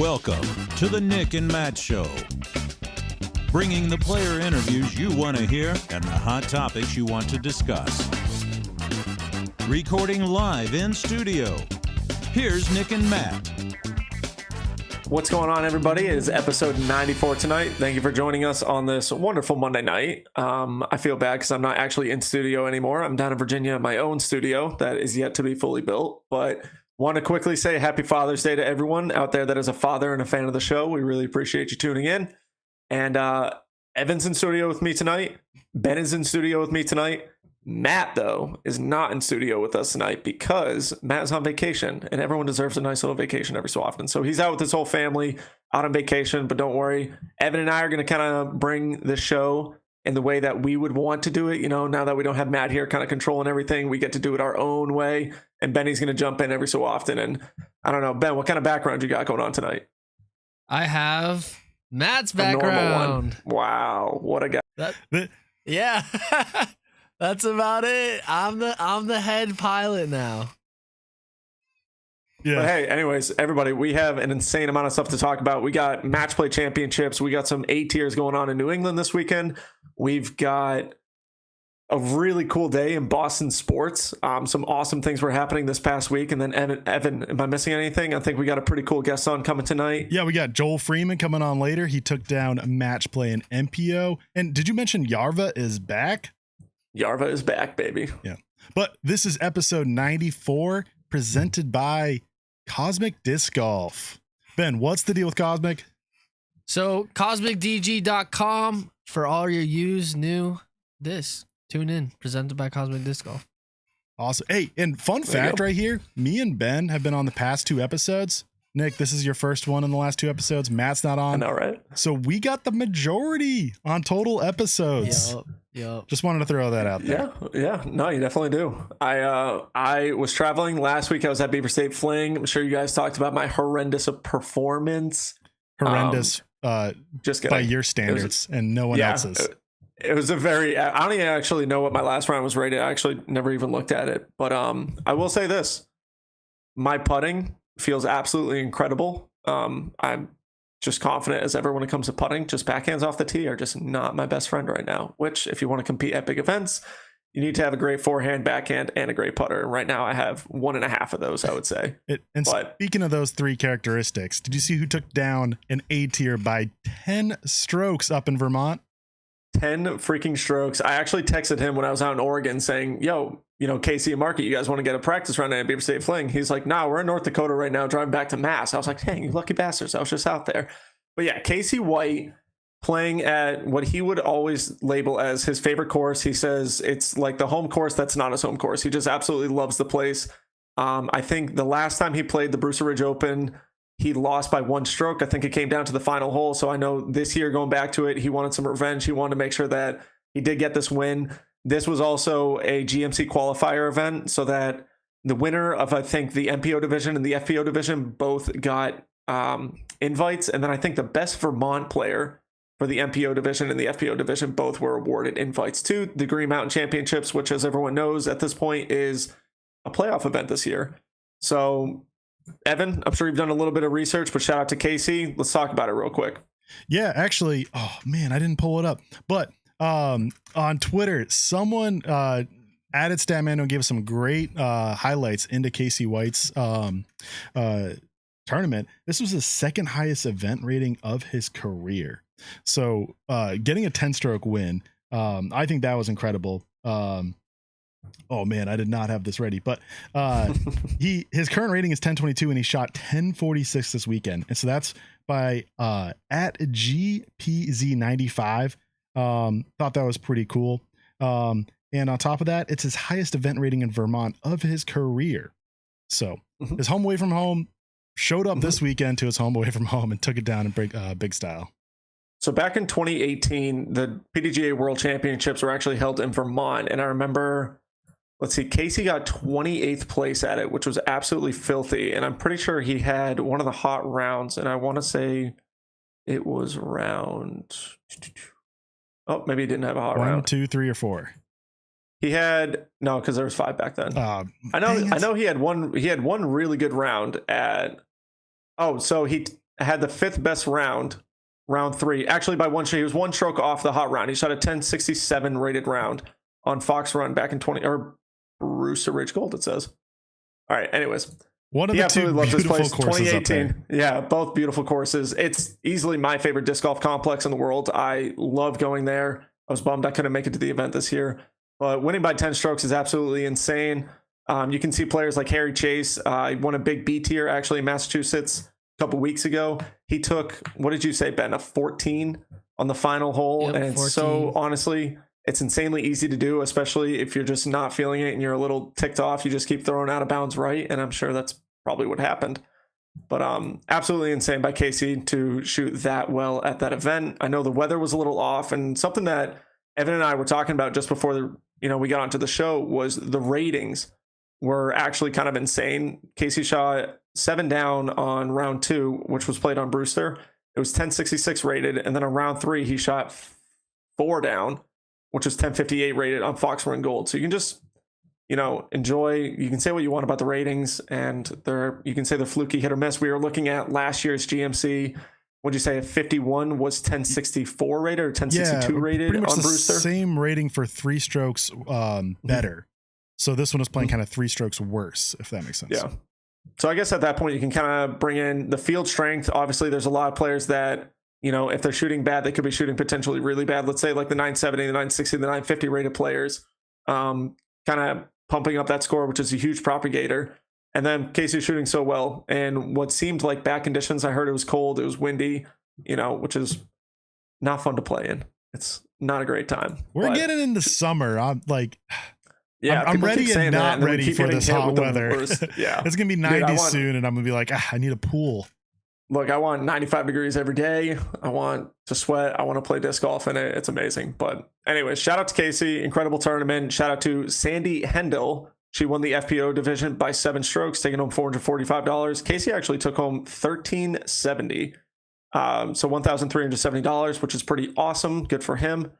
Welcome to the Nick and Matt Show, bringing the player interviews you want to hear and the hot topics you want to discuss. Recording live in studio, here's Nick and Matt. What's going on, everybody? It is episode 94 tonight. Thank you for joining us on this wonderful Monday night. I feel bad because I'm not actually in studio anymore. I'm down in Virginia in my own studio that is yet to be fully built, but want to quickly say happy Father's Day to everyone out there that is a father and a fan of the show. We really appreciate you tuning in. And Evan's in studio with me tonight. Ben is in studio with me tonight. Matt, though, is not in studio with us tonight because Matt is on vacation, and everyone deserves a nice little vacation every so often. So he's out with his whole family out on vacation, but don't worry. Evan and I are going to kind of bring the show in the way that we would want to do it. You know, now that we don't have Matt here kind of controlling everything, we get to do it our own way, and Benny's going to jump in every so often. And I don't know, Ben, what kind of background you got going on tonight? I have Matt's background. Wow, what a guy. Yeah. That's about it. I'm the head pilot now. Yeah. But hey, anyways, everybody, we have an insane amount of stuff to talk about. We got Matchplay championships. We got some A tiers going on in New England this weekend. We've got a really cool day in Boston sports. Some awesome things were happening this past week. And then Evan, am I missing anything? I think we got a pretty cool guest on coming tonight. Yeah, we got Joel Freeman coming on later. He took down Matchplay and MPO. And did you mention Yarva is back? Yarva is back, baby. Yeah. But this is episode 94, presented by Cosmic Disc Golf. Ben, what's the deal with Cosmic? So CosmicDG.com for all your used, new discs. Tune in. Presented by Cosmic Disc Golf. Awesome. Hey, and fun fact right here, me and Ben have been on the past 2 episodes. Nick, this is your first one in the last 2 episodes. Matt's not on. I know, right? So we got the majority on total episodes. Yep. Just wanted to throw that out there. Yeah. No, you definitely do. I was traveling last week. I was at Beaver State Fling. I'm sure you guys talked about my horrendous performance. Horrendous, just by your standards and no one else's. It was a very. I don't even actually know what my last round was rated. I actually never even looked at it. But I will say this: my putting feels absolutely incredible. I'm just confident as ever when it comes to putting. Just backhands off the tee are just not my best friend right now, which if you want to compete at big events, you need to have a great forehand, backhand, and a great putter. And right now I have 1.5 of those, I would say. Speaking of those 3 characteristics, did you see who took down an A tier by 10 strokes up in Vermont? 10 freaking strokes. I actually texted him when I was out in Oregon saying, yo, you know, Casey and Marky, you guys want to get a practice run at Beaver State Fling? He's like, nah, we're in North Dakota right now, driving back to Mass. I was like, dang, you lucky bastards. I was just out there. But yeah, Casey White playing at what he would always label as his favorite course. He says it's like the home course that's not his home course. He just absolutely loves the place. I think the last time he played the Brewster Ridge Open, he lost by 1 stroke. I think it came down to the final hole. So I know this year going back to it, he wanted some revenge. He wanted to make sure that he did get this win. This was also a GMC qualifier event so that the winner of, I think, the MPO division and the FPO division both got invites. And then I think the best Vermont player for the MPO division and the FPO division both were awarded invites to the Green Mountain Championships, which, as everyone knows at this point, is a playoff event this year. So Evan, I'm sure you've done a little bit of research, but shout out to Casey. Let's talk about it real quick. Yeah, actually, oh man, I didn't pull it up. But on Twitter, someone added Statman and gave us some great highlights into Casey White's tournament. This was his 2nd highest event rating of his career. So getting a 10-stroke win, I think that was incredible. Oh man, I did not have this ready, but his current rating is 1022 and he shot 1046 this weekend. And so that's by at GPZ95. Thought that was pretty cool. And on top of that, it's his highest event rating in Vermont of his career. So his home away from home showed up this weekend to his home away from home and took it down in big style. So back in 2018, the PDGA World Championships were actually held in Vermont. And I remember, let's see, Casey got 28th place at it, which was absolutely filthy. And I'm pretty sure he had one of the hot rounds. And I want to say it was round. Oh, maybe he didn't have a hot round. 1, 2, 3, or 4. He had no, because there was 5 back then. I know he had one. He had one really good round at. Oh, so he had the 5th best round 3, actually by one stroke. He was 1 stroke off the hot round. He shot a 1067 rated round on Fox Run back in Brewster Ridge Gold, it says. All right, anyways. One of the two beautiful courses 2018. Yeah, both beautiful courses. It's easily my favorite disc golf complex in the world. I love going there. I was bummed I couldn't make it to the event this year, but winning by 10 strokes is absolutely insane. You can see players like Harry Chase. He won a big B tier actually in Massachusetts a couple weeks ago. He took, what did you say, Ben, a 14 on the final hole? Yep, and it's 14. so, honestly, it's insanely easy to do, especially if you're just not feeling it and you're a little ticked off. You just keep throwing out of bounds right, and I'm sure that's probably what happened. But absolutely insane by Casey to shoot that well at that event. I know the weather was a little off, and something that Evan and I were talking about just before we got onto the show was the ratings were actually kind of insane. Casey shot 7 down on round 2, which was played on Brewster. It was 1066 rated, and then on round 3 he shot 4 down, which was 1058 rated on Fox Run Gold. So you can just enjoy. You can say what you want about the ratings, and you can say they're fluky, hit or miss. We were looking at last year's GMC. What'd you say? A 51 was 1064 rated or 1062 rated pretty much on the Brewster? Same rating for 3 strokes better. So this one was playing kind of 3 strokes worse, if that makes sense. Yeah. So I guess at that point you can kind of bring in the field strength. Obviously, there's a lot of players that, if they're shooting bad, they could be shooting potentially really bad. Let's say like the 970, the 960, the 950 rated players, kind of pumping up that score, which is a huge propagator. And then Casey's shooting so well. And what seemed like bad conditions, I heard it was cold, it was windy, which is not fun to play in. It's not a great time. We're getting into summer. I'm like, yeah, I'm ready and not ready for this hot weather. Yeah, it's gonna be 90 soon, and I'm gonna be like, I need a pool. Look, I want 95 degrees every day. I want to sweat. I want to play disc golf in it. It's amazing. But anyways, shout out to Casey. Incredible tournament. Shout out to Sandy Hendel. She won the FPO division by 7 strokes, taking home $445. Casey actually took home $1,370. So $1,370, which is pretty awesome. Good for him.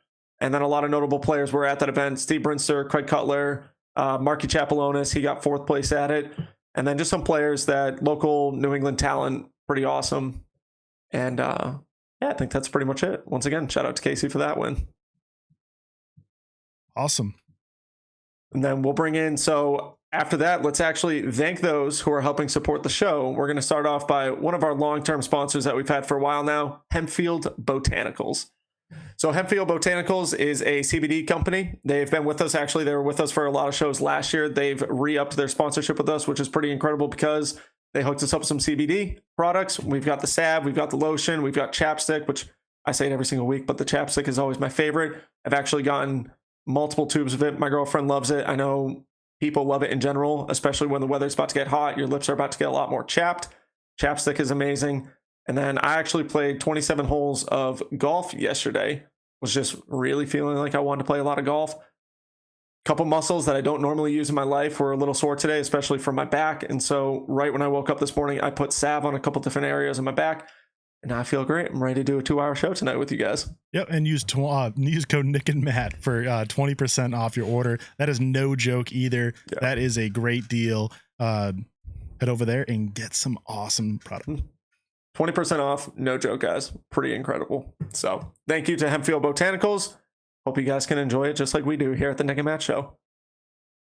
And then a lot of notable players were at that event. Steve Brinster, Craig Cutler, Marky Chapalonis. He got 4th place at it. And then just some players that local New England talent, pretty awesome. And I think that's pretty much it. Once again, shout out to Casey for that win. Awesome. And then we'll bring in, so after that, let's actually thank those who are helping support the show. We're going to start off by one of our long-term sponsors that we've had for a while now, Hempfield Botanicals. So Hempfield Botanicals is a CBD company. They've been with us. Actually, they were with us for a lot of shows last year. They've re-upped their sponsorship with us, which is pretty incredible because they hooked us up with some CBD products. We've got the salve, we've got the lotion, we've got chapstick, which I say it every single week, but the chapstick is always my favorite. I've actually gotten multiple tubes of it. My girlfriend loves it. I know people love it in general, especially when the weather's about to get hot. Your lips are about to get a lot more chapped. Chapstick is amazing. And then I actually played 27 holes of golf yesterday. Was just really feeling like I wanted to play a lot of golf. Couple muscles that I don't normally use in my life were a little sore today, especially from my back. And so right when I woke up this morning, I put salve on a couple different areas of my back. And now I feel great. I'm ready to do a 2-hour show tonight with you guys. Yep, and use code Nick and Matt for 20% off your order. That is no joke either. Yeah. That is a great deal. Head over there and get some awesome product. 20% off, no joke, guys. Pretty incredible. So thank you to Hempfield Botanicals. Hope you guys can enjoy it just like we do here at the Nick and Matt Show.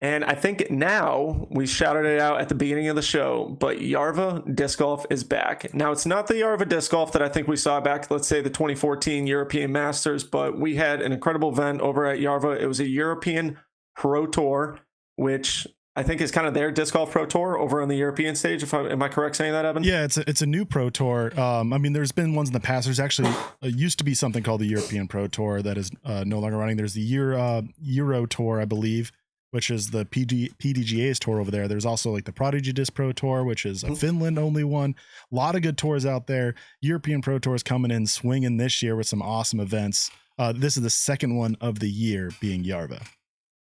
And I think now we shouted it out at the beginning of the show, but Yarva Disc Golf is back. Now, it's not the Yarva Disc Golf that I think we saw back, let's say, the 2014 European Masters, but we had an incredible event over at Yarva. It was a European Pro Tour, which I think is kind of their Disc Golf Pro Tour over on the European stage. Am I correct saying that, Evan? Yeah, it's a new Pro Tour. I mean, there's been ones in the past. There's actually used to be something called the European Pro Tour that is no longer running. There's the Euro Tour, I believe, which is the PDGA's tour over there. There's also like the Prodigy Disc Pro Tour, which is a Finland only one. A lot of good tours out there. European Pro Tour is coming in swinging this year with some awesome events. This is the second one of the year being Yarva.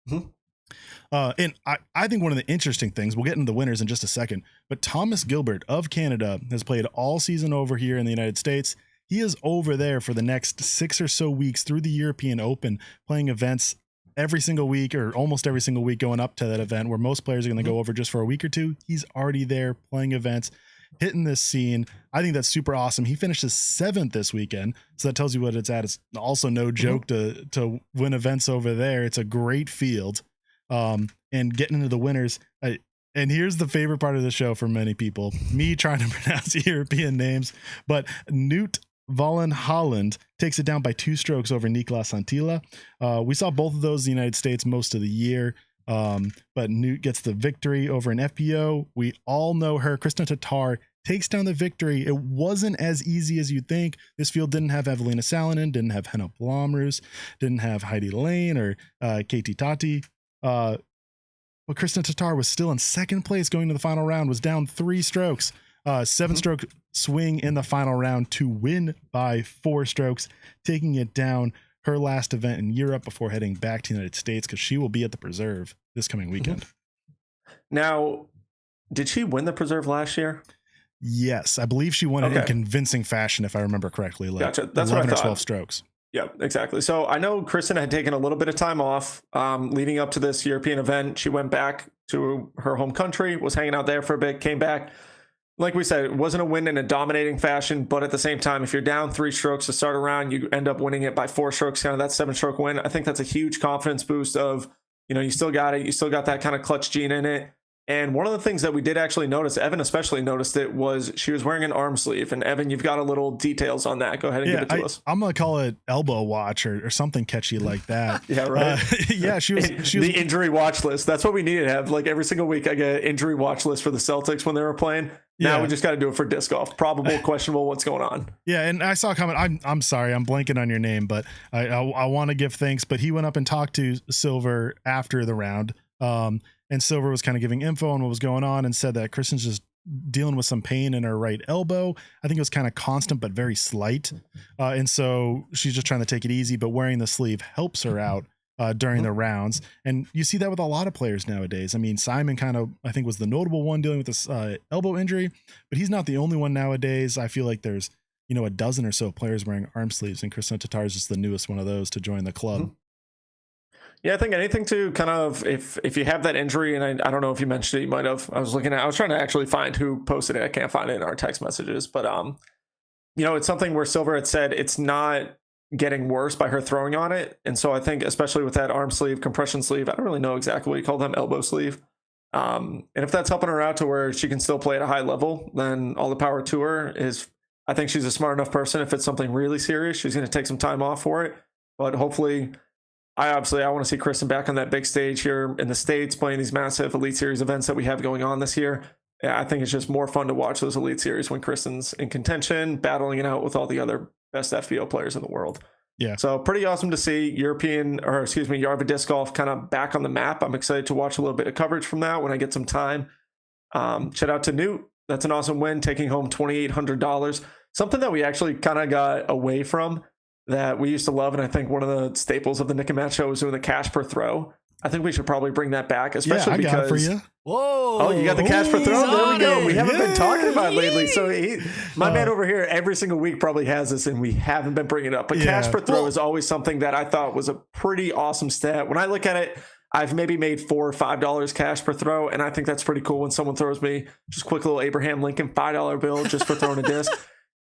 Mm-hmm. And I think one of the interesting things, we'll get into the winners in just a second, but Thomas Gilbert of Canada has played all season over here in the United States. He is over there for the next 6 or so weeks through the European Open, playing events every single week or almost every single week going up to that event where most players are going to go over just for a week or two. He's already there playing events. hitting this scene. I think that's super awesome. He finishes 7th this weekend, so that tells you what it's at. It's also no joke to win events over there. It's a great field, and getting into the winners. And here's the favorite part of the show for many people, me trying to pronounce European names, but Newt Vollen Holland takes it down by 2 strokes over Niklas Antila. We saw both of those in the United States most of the year, but Newt gets the victory over an FPO. We all know her. Kristen Tatar takes down the victory. It wasn't as easy as you'd think. This field didn't have Evelina Salonen, didn't have Henna Blomroos, didn't have Heidi Lane or Katie Tati. But Kristen Tatar was still in 2nd place going to the final round, was down 3 strokes, 7-stroke swing in the final round to win by 4 strokes, taking it down her last event in Europe before heading back to the United States, because she will be at the Preserve this coming weekend. Now, did she win the Preserve last year? Yes, I believe she won it in convincing fashion, if I remember correctly. Like gotcha. That's 11 what I or thought. 12 strokes. Yeah, exactly. So I know Kristen had taken a little bit of time off leading up to this European event. She went back to her home country, was hanging out there for a bit, came back. Like we said, it wasn't a win in a dominating fashion, but at the same time, if you're down 3 strokes to start a round, you end up winning it by 4 strokes, kind of that 7-stroke win. I think that's a huge confidence boost of, you still got it. You still got that kind of clutch gene in it. And one of the things that we did actually notice, Evan especially noticed it, was she was wearing an arm sleeve. And Evan, you've got a little details on that. Go ahead and give it to us. I'm going to call it elbow watch or something catchy like that. Yeah, right. She was the injury watch list. That's what we need to have. Like every single week, I get an injury watch list for the Celtics when they were playing. Now we just got to do it for disc golf. Probable, questionable, what's going on? Yeah, and I saw a comment. I'm sorry, I'm blanking on your name, but I want to give thanks. But he went up and talked to Silver after the round. And Silver was kind of giving info on what was going on and said that Kristen's just dealing with some pain in her right elbow. I think it was kind of constant, but very slight. And so she's just trying to take it easy, but wearing the sleeve helps her out during the rounds. And you see that with a lot of players nowadays. I mean, Simon kind of, I think, was the notable one dealing with this elbow injury, but he's not the only one nowadays. I feel like there's, a dozen or so players wearing arm sleeves, and Kristen Tatar is just the newest one of those to join the club. Yeah, I think anything to kind of, if you have that injury, and I don't know if you mentioned it, you might have. I was trying to actually find who posted it. I can't find it in our text messages, but it's something where Silver had said it's not getting worse by her throwing on it. And so I think, especially with that arm sleeve, compression sleeve, I don't really know exactly what you call them, elbow sleeve. And if that's helping her out to where she can still play at a high level, then all the power to her. I think she's a smart enough person. If it's something really serious, she's going to take some time off for it. But hopefully, I want to see Kristen back on that big stage here in the States, playing these massive Elite Series events that we have going on this year. Yeah, I think it's just more fun to watch those Elite Series when Kristen's in contention, battling it out with all the other best FPO players in the world. Yeah. So pretty awesome to see Yarva Disc Golf kind of back on the map. I'm excited to watch a little bit of coverage from that when I get some time. Shout out to Newt. That's an awesome win, taking home $2,800. Something that we actually kind of got away from that we used to love, and I think one of the staples of the Nick and Matt show was doing the cash per throw. I think we should probably bring that back, especially because. Got it for you. Whoa! Oh, you got the cash per throw. There we go. We haven't been talking about it lately, so my man over here every single week probably has this, and we haven't been bringing it up. But cash per throw is always something that I thought was a pretty awesome stat. When I look at it, I've maybe made $4 or $5 cash per throw, and I think that's pretty cool when someone throws me just a quick little Abraham Lincoln $5 bill just for throwing a disc,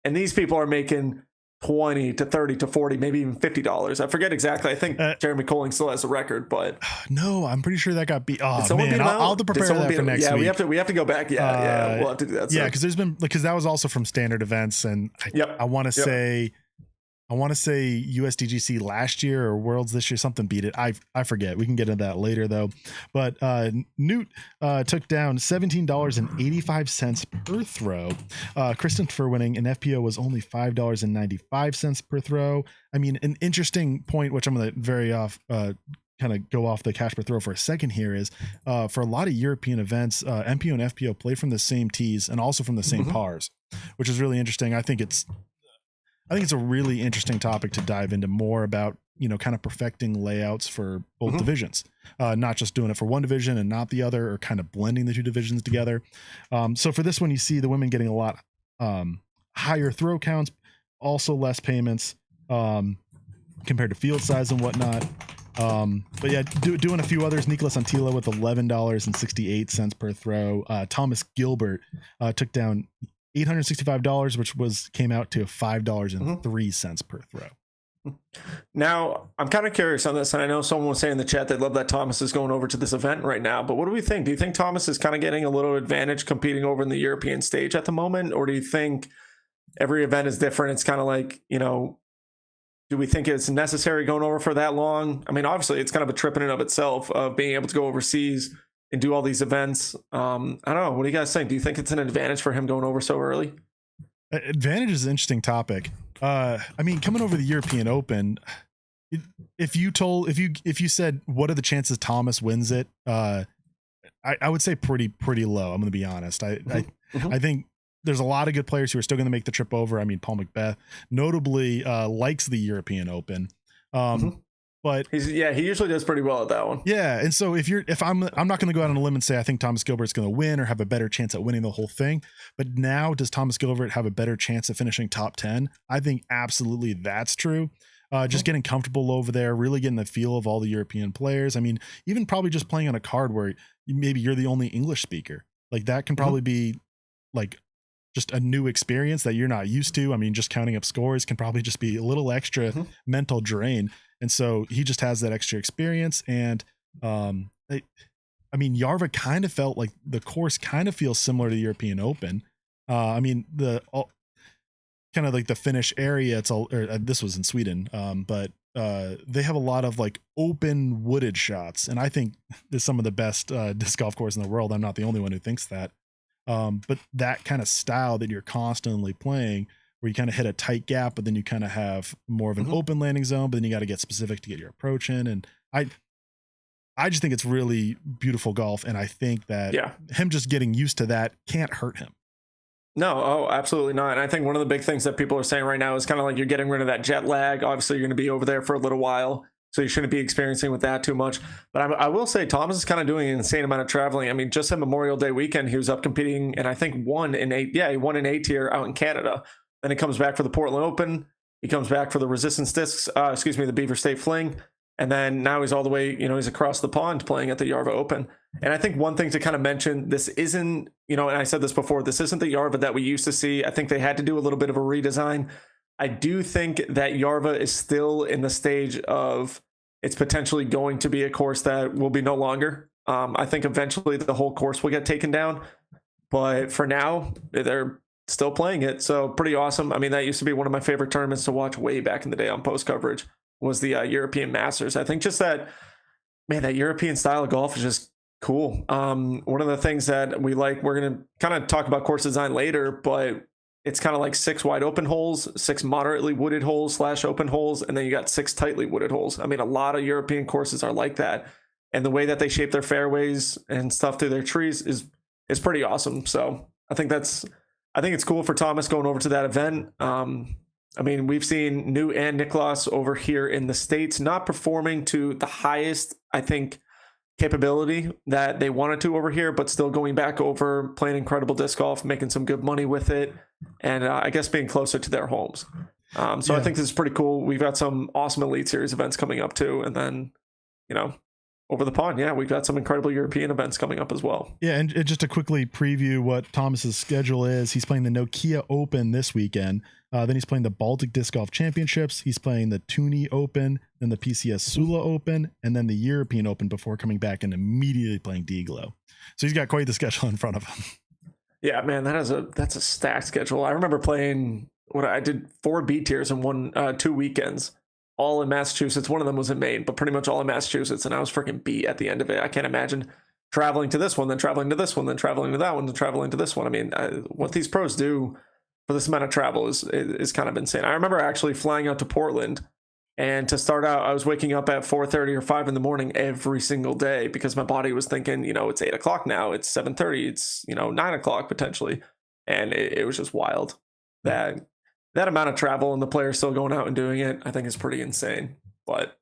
and these people are making $20 to $30 to $40, maybe even $50. I forget exactly. I think Jeremy Colling still has the record, but no, I'm pretty sure that got beat. Oh man, I'll have to prepare that for next week. Yeah, we have to go back. Yeah, we'll have to do that. Yeah, because that was also from standard events, and I want to say USDGC last year or Worlds this year, something beat it. I forget. We can get into that later though. But Newt took down $17.85 per throw. Christopher winning an FPO was only $5.95 per throw. I mean, an interesting point, which I'm going to kind of go off the cash per throw for a second here, is for a lot of European events, MPO and FPO play from the same tees and also from the same pars, which is really interesting. I think it's a really interesting topic to dive into more about, kind of perfecting layouts for both divisions, not just doing it for one division and not the other, or kind of blending the two divisions together. So for this one, you see the women getting a lot higher throw counts, also less payments compared to field size and whatnot. But yeah, doing a few others. Niklas Antila with $11.68 per throw. Thomas Gilbert took down $865, which came out to $5.03 per throw. Now, I'm kind of curious on this, and I know someone was saying in the chat they'd love that Thomas is going over to this event right now, but what do we think? Do you think Thomas is kind of getting a little advantage competing over in the European stage at the moment, or do you think every event is different? It's kind of like, do we think it's necessary going over for that long? I mean, obviously, it's kind of a trip in and of itself of being able to go overseas and do all these events. I don't know. What do you guys think? Do you think it's an advantage for him going over so early? Advantage is an interesting topic. I mean, coming over the European Open, if you said what are the chances Thomas wins it, I would say pretty low. I'm going to be honest. I think there's a lot of good players who are still going to make the trip over. I mean, Paul McBeth notably likes the European Open. But he usually does pretty well at that one. Yeah. And so if I'm not going to go out on a limb and say I think Thomas Gilbert's going to win or have a better chance at winning the whole thing. But now, does Thomas Gilbert have a better chance of finishing top 10? I think absolutely that's true. Just getting comfortable over there, really getting the feel of all the European players. I mean, even probably just playing on a card where maybe you're the only English speaker. Like that can probably be like just a new experience that you're not used to. I mean, just counting up scores can probably just be a little extra mental drain. And so he just has that extra experience. And I mean, Yarva kind of felt like the course kind of feels similar to the European Open. I mean, kind of like the Finnish area, this was in Sweden, but they have a lot of like open wooded shots. And I think there's some of the best disc golf course in the world. I'm not the only one who thinks that. But that kind of style that you're constantly playing, where you kind of hit a tight gap, but then you kind of have more of an open landing zone, but then you got to get specific to get your approach in. And I just think it's really beautiful golf. And I think that him just getting used to that can't hurt him. No, absolutely not. And I think one of the big things that people are saying right now is kind of like you're getting rid of that jet lag. Obviously, you're going to be over there for a little while, so you shouldn't be experiencing with that too much. But I will say Thomas is kind of doing an insane amount of traveling. I mean, just at Memorial Day weekend, he was up competing, and I think won in A tier out in Canada. Then he comes back for the Portland Open. He comes back for the Resistance Discs, the Beaver State Fling. And then now he's all the way, he's across the pond playing at the Yarva Open. And I think one thing to kind of mention, this isn't, and I said this before, this isn't the Yarva that we used to see. I think they had to do a little bit of a redesign. I do think that Yarva is still in the stage of it's potentially going to be a course that will be no longer. I think eventually the whole course will get taken down. But for now, they're still playing it. So pretty awesome. I mean, that used to be one of my favorite tournaments to watch way back in the day on post coverage, was the European Masters. I think just that European style of golf is just cool. One of the things that we like, we're going to kind of talk about course design later, but it's kind of like 6 wide open holes, 6 moderately wooded holes / open holes, and then you got 6 tightly wooded holes. I mean, a lot of European courses are like that. And the way that they shape their fairways and stuff through their trees is pretty awesome. So I think it's cool for Thomas going over to that event. I mean, we've seen New and Niklas over here in the States not performing to the highest, I think, capability that they wanted to over here, but still going back over, playing incredible disc golf, making some good money with it, and I guess being closer to their homes. I think this is pretty cool. We've got some awesome Elite Series events coming up too. And then, over the pond, we've got some incredible European events coming up as well. Yeah, and just to quickly preview what Thomas's schedule is, he's playing the Nokia Open this weekend. Then he's playing the Baltic Disc Golf Championships. He's playing the Tuni Open, then the PCS Sula Open, and then the European Open before coming back and immediately playing D-Glow. So he's got quite the schedule in front of him. Yeah, man, that's a stacked schedule. I remember playing I did 4 B tiers in 2 weekends, all in Massachusetts. One of them was in Maine, but pretty much all in Massachusetts, and I was freaking beat at the end of it. I can't imagine traveling to this one, then traveling to this one, then traveling to that one, then traveling to this one. I mean, what these pros do for this amount of travel is kind of insane. I remember actually flying out to Portland, and to start out, I was waking up at 4:30 or 5 in the morning every single day because my body was thinking, it's 8 o'clock now, it's 7:30, it's 9 o'clock potentially, and it was just wild. That amount of travel and the players still going out and doing it, I think is pretty insane. But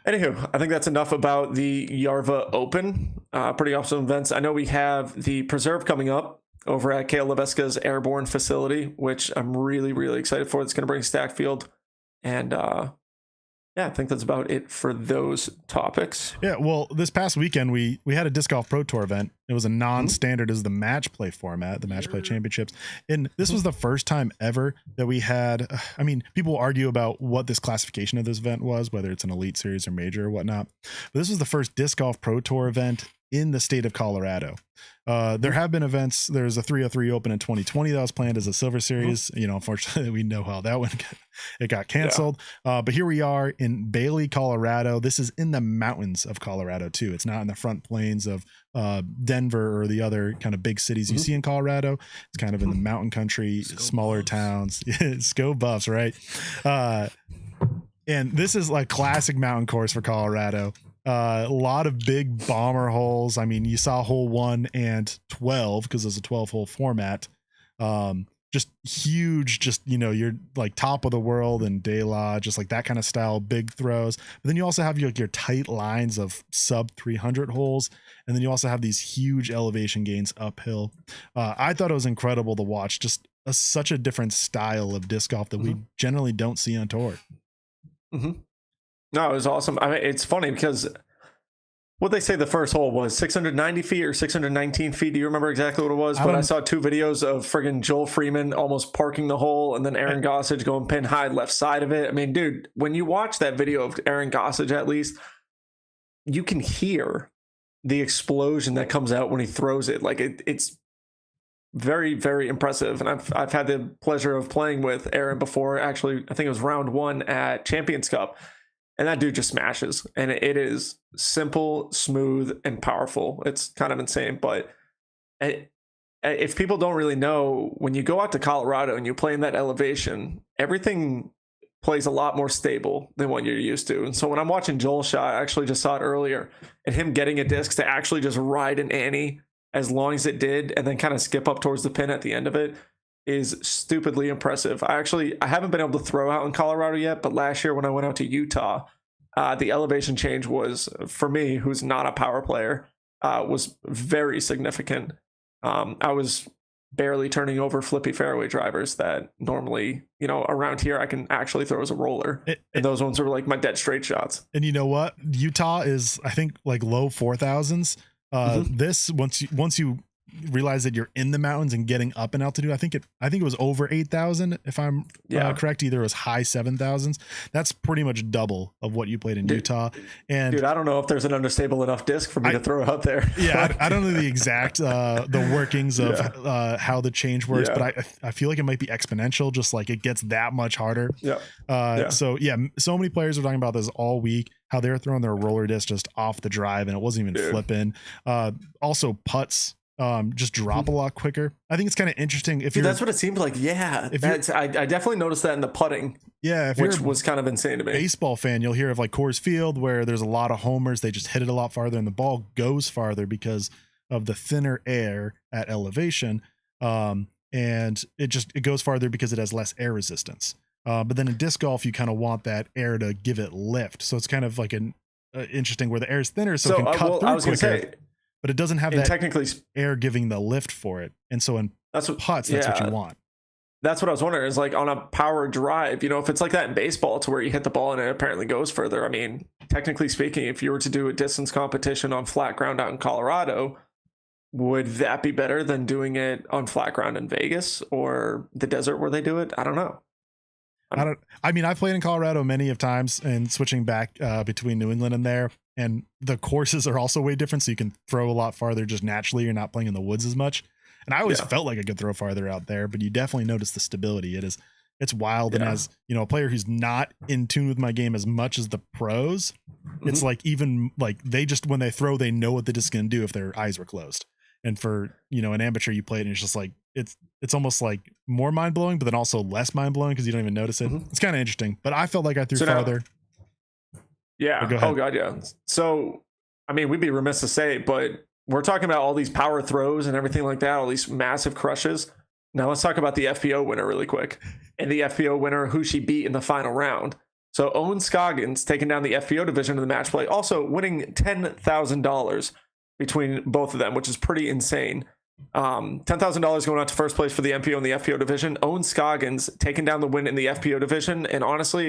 anywho, I think that's enough about the Yarva Open. Pretty awesome events. I know we have the Preserve coming up over at Kale Lebeska's Airborne facility, which I'm really, really excited for. It's going to bring Stackfield. And yeah, I think that's about it for those topics. Yeah, well, this past weekend we had a disc golf pro tour event. It was a non-standard, is the match play format, the match play championships, and this was the first time ever that we had. I mean, people argue about what this classification of this event was, whether it's an elite series or major or whatnot, but this was the first disc golf pro tour event in the state of Colorado. There have been events. There's a 303 Open in 2020 that was planned as a silver series. You know, unfortunately, we know how that one it got canceled. But here we are in Bailey, Colorado. This is in the mountains of Colorado too. It's not in the front plains of Denver or the other kind of big cities you see in Colorado. It's kind of in the mountain country, smaller towns. Sco Buffs, right? And this is like classic mountain course for Colorado. A lot of big bomber holes. I mean, you saw hole 1 and 12 because it's a 12-hole format. Just huge, just, you know, you're like top of the world and De La, just like that kind of style, big throws. But then you also have your tight lines of sub 300 holes. And then you also have these huge elevation gains uphill. I thought it was incredible to watch, just such a different style of disc golf that we generally don't see on tour. No, it was awesome. I mean, it's funny because what they say the first hole was 690 feet or 619 feet. Do you remember exactly what it was? But I saw 2 videos of friggin' Joel Freeman almost parking the hole and then Aaron Gossage going pin high left side of it. I mean, dude, when you watch that video of Aaron Gossage, at least, you can hear the explosion that comes out when he throws it. Like it's very, very impressive. And I've had the pleasure of playing with Aaron before. Actually, I think it was round 1 at Champions Cup. And that dude just smashes. And it is simple, smooth, and powerful. It's kind of insane. But if people don't really know, when you go out to Colorado and you play in that elevation, everything plays a lot more stable than what you're used to. And so when I'm watching Joel shot, I actually just saw it earlier, and him getting a disc to actually just ride an Annie as long as it did and then kind of skip up towards the pin at the end of it is stupidly impressive. I haven't been able to throw out in Colorado yet, but last year when I went out to Utah, the elevation change was, for me, who's not a power player, was very significant. I was barely turning over flippy fairway drivers that normally, you know, around here I can actually throw as a roller. And those ones were like my dead straight shots. And you know what? Utah is, I think, like low 4,000s. This once you realize that you're in the mountains and getting up in altitude, I think it was over 8,000 if I'm correct. Either it was high 7,000s. That's pretty much double of what you played in Utah. And dude, I don't know if there's an understable enough disc for me to throw out there. Yeah, I don't know the exact the workings of how the change works, but I feel like it might be exponential, just like it gets that much harder. So many players are talking about this all week, how they're throwing their roller disc just off the drive and it wasn't even flipping. Also putts just drop a lot quicker. I think it's kind of interesting. That's what it seemed like. Yeah, I definitely noticed that in the putting. Yeah, which was kind of insane to me. Baseball fan, you'll hear of like Coors Field where there's a lot of homers. They just hit it a lot farther, and the ball goes farther because of the thinner air at elevation, and it goes farther because it has less air resistance. But then in disc golf, you kind of want that air to give it lift. So it's kind of like an interesting where the air is thinner, so it can cut through I was quicker. Gonna say, but it doesn't have that technically air giving the lift for it. And so in putts, that's what you want. That's what I was wondering, is like on a power drive, you know, if it's like that in baseball to where you hit the ball and it apparently goes further. I mean, technically speaking, if you were to do a distance competition on flat ground out in Colorado, would that be better than doing it on flat ground in Vegas or the desert where they do it? I don't know. I've played in Colorado many of times and switching back between New England and there. And the courses are also way different. So you can throw a lot farther just naturally. You're not playing in the woods as much. And I always felt like I could throw farther out there, but you definitely notice the stability. It's wild. And as you know, a player who's not in tune with my game as much as the pros, it's like, even like they just, when they throw, they know what the disc is going to do if their eyes were closed. And for, you know, an amateur, you play it and it's just like, it's almost like more mind blowing, but then also less mind blowing because you don't even notice it. It's kind of interesting, but I felt like I threw farther. Oh God. Yeah. So, I mean, we'd be remiss to say, but we're talking about all these power throws and everything like that, all these massive crushes. Now let's talk about the FPO winner really quick. And the FPO winner who she beat in the final round. So Owen Scoggins taking down the FPO division of the match play, also winning $10,000 between both of them, which is pretty insane. $10,000 going out to first place for the MPO and the FPO division. Owen Scoggins taking down the win in the FPO division. And honestly,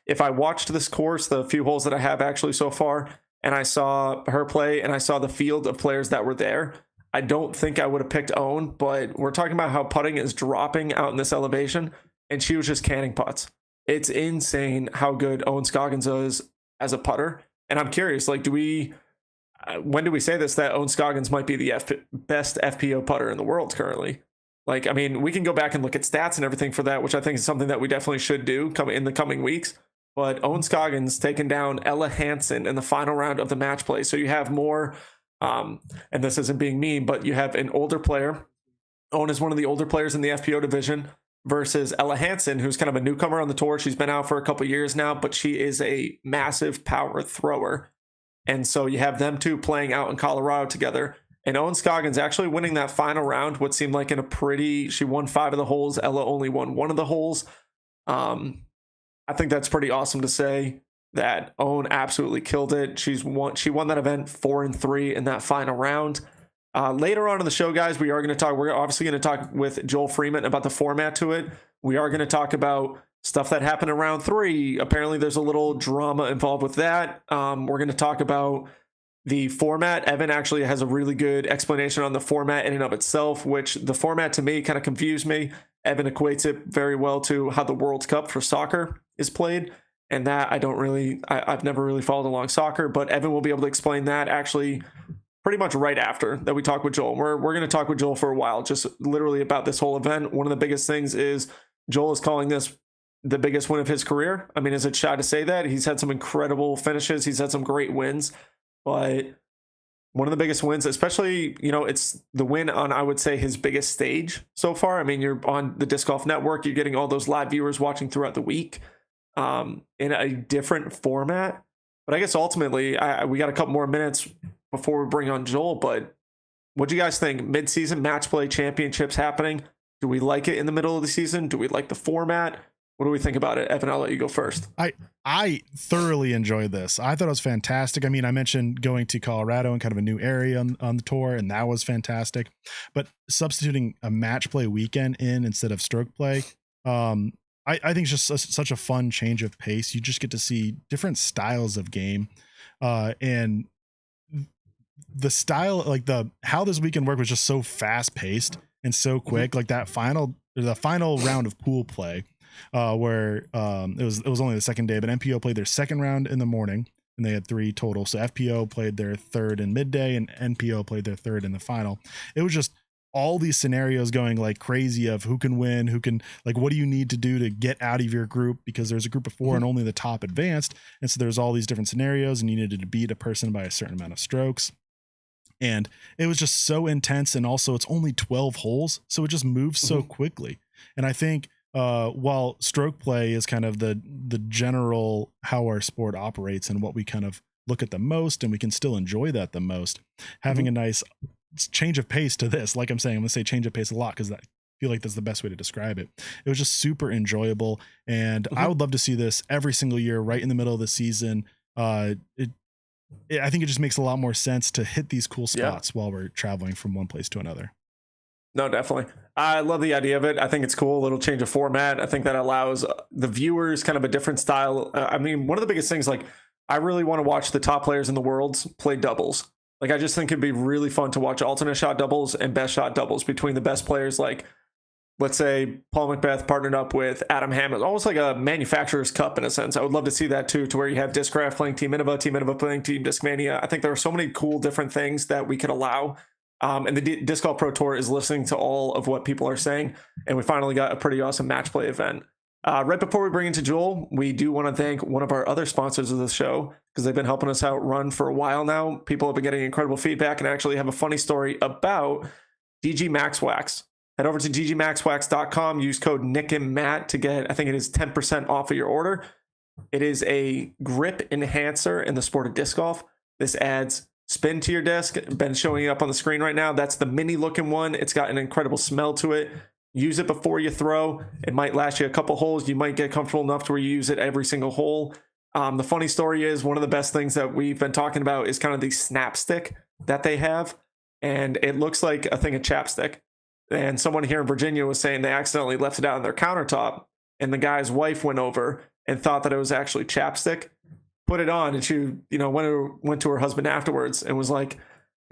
if I watched this course, the few holes that I have actually so far, and I saw her play and I saw the field of players that were there, I don't think I would have picked Owen, but we're talking about how putting is dropping out in this elevation, and she was just canning putts. It's insane how good Owen Scoggins is as a putter. And I'm curious, like, when do we say this, that Owen Scoggins might be the best FPO putter in the world currently? Like, I mean, we can go back and look at stats and everything for that, which I think is something that we definitely should do in the coming weeks. But Owen Scoggins taking down Ella Hansen in the final round of the match play. So you have more, and this isn't being mean, but you have an older player. Owen is one of the older players in the FPO division versus Ella Hansen, who's kind of a newcomer on the tour. She's been out for a couple years now, but she is a massive power thrower. And so you have them two playing out in Colorado together. And Owen Scoggins actually winning that final round, what seemed like she won 5 of the holes. Ella only won 1 of the holes. I think that's pretty awesome to say that Owen absolutely killed it. She won that event 4-3 in that final round. Later on in the show, guys, we're obviously going to talk with Joel Freeman about the format to it. We are going to talk about stuff that happened in round 3. Apparently there's a little drama involved with that. We're going to talk about the format. Evan actually has a really good explanation on the format in and of itself, which the format to me kind of confused me. Evan equates it very well to how the World Cup for soccer is played. And that I've never really followed along soccer, but Evan will be able to explain that actually pretty much right after that we talk with Joel. We're going to talk with Joel for a while, just literally about this whole event. One of the biggest things is Joel is calling this the biggest win of his career. I mean, is it shy to say that? He's had some incredible finishes. He's had some great wins, but one of the biggest wins, especially, it's the win on, I would say, his biggest stage so far. I mean, you're on the Disc Golf Network. You're getting all those live viewers watching throughout the week in a different format. But I guess ultimately, we got a couple more minutes before we bring on Joel, but what do you guys think? Mid-season match play championships happening. Do we like it in the middle of the season? Do we like the format? What do we think about it? Evan, I'll let you go first. I thoroughly enjoyed this. I thought it was fantastic. I mean, I mentioned going to Colorado and kind of a new area on the tour, and that was fantastic. But substituting a match play weekend instead of stroke play, I think it's just such a fun change of pace. You just get to see different styles of game, and the style, like how this weekend worked was just so fast paced and so quick. Like the final round of pool play, where it was only the second day, but MPO played their second round in the morning and they had 3 total. So FPO played their third in midday and NPO played their third in the final. It was just all these scenarios going like crazy of who can win, what do you need to do to get out of your group, because there's a group of 4 and only the top advanced. And so there's all these different scenarios and you needed to beat a person by a certain amount of strokes. And it was just so intense. And also it's only 12 holes. So it just moves so quickly. And I think, while stroke play is kind of the general how our sport operates and what we kind of look at the most, and we can still enjoy that the most, having a nice change of pace to this, like I'm saying, I'm gonna say change of pace a lot because I feel like that's the best way to describe it. It was just super enjoyable, and I would love to see this every single year right in the middle of the season. I think it just makes a lot more sense to hit these cool spots while we're traveling from one place to another. No, definitely. I love the idea of it. I think it's cool. A little change of format. I think that allows the viewers kind of a different style. I mean, one of the biggest things, like, I really want to watch the top players in the world play doubles. Like, I just think it'd be really fun to watch alternate shot doubles and best shot doubles between the best players. Like, let's say Paul Macbeth partnered up with Adam Hammond, almost like a manufacturer's cup in a sense. I would love to see that too, to where you have Discraft playing Team Innova playing Team Discmania. I think there are so many cool different things that we could allow. And the Disc Golf Pro Tour is listening to all of what people are saying. And we finally got a pretty awesome match play event. Right before we bring into Joel, we do want to thank one of our other sponsors of the show, because they've been helping us out run for a while now. People have been getting incredible feedback, and actually have a funny story about DG Max Wax. Head over to dgmaxwax.com, use code NickandMatt to get, I think it is 10% off of your order. It is a grip enhancer in the sport of disc golf. This adds spin to your disc. Been showing it up on the screen right now. That's the mini looking one. It's got an incredible smell to it. Use it before you throw. It might last you a couple holes. You might get comfortable enough to where you use it every single hole. The funny story is, one of the best things that we've been talking about is kind of the snap stick that they have. and it looks like a thing of chapstick. And someone here in Virginia was saying they accidentally left it out on their countertop, and the guy's wife went over and thought that it was actually chapstick, put it on, and she, went to her husband afterwards and was like,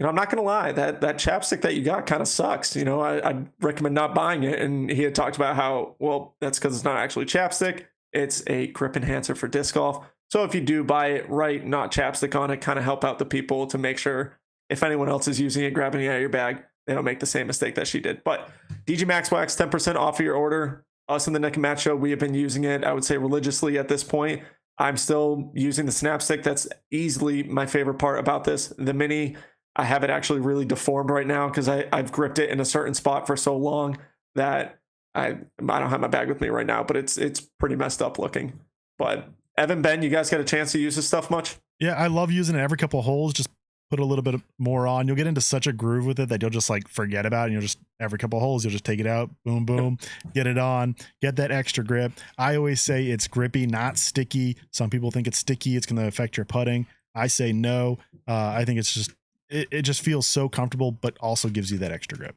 I'm not going to lie, that chapstick that you got kind of sucks. I'd recommend not buying it. And he had talked about how, well, that's because it's not actually chapstick. It's a grip enhancer for disc golf. So if you do buy it right, not chapstick on it, kind of help out the people to make sure if anyone else is using it, grabbing it out of your bag, they don't make the same mistake that she did. But DG Max Wax, 10% off of your order. Us in the Nick and Matt Show, we have been using it, I would say, religiously at this point. I'm still using the snap stick. That's easily my favorite part about this. The mini, I have it actually really deformed right now because I've gripped it in a certain spot for so long that I don't have my bag with me right now, but it's pretty messed up looking. But Evan, Ben, you guys got a chance to use this stuff much? Yeah, I love using it every couple of holes. Just put a little bit more on. You'll get into such a groove with it that you'll just like forget about it. And you'll just every couple of holes, you'll just take it out, boom, boom, get it on, get that extra grip. I always say it's grippy, not sticky. Some people think it's sticky. It's going to affect your putting. I say no. I think it's just, it just feels so comfortable, but also gives you that extra grip.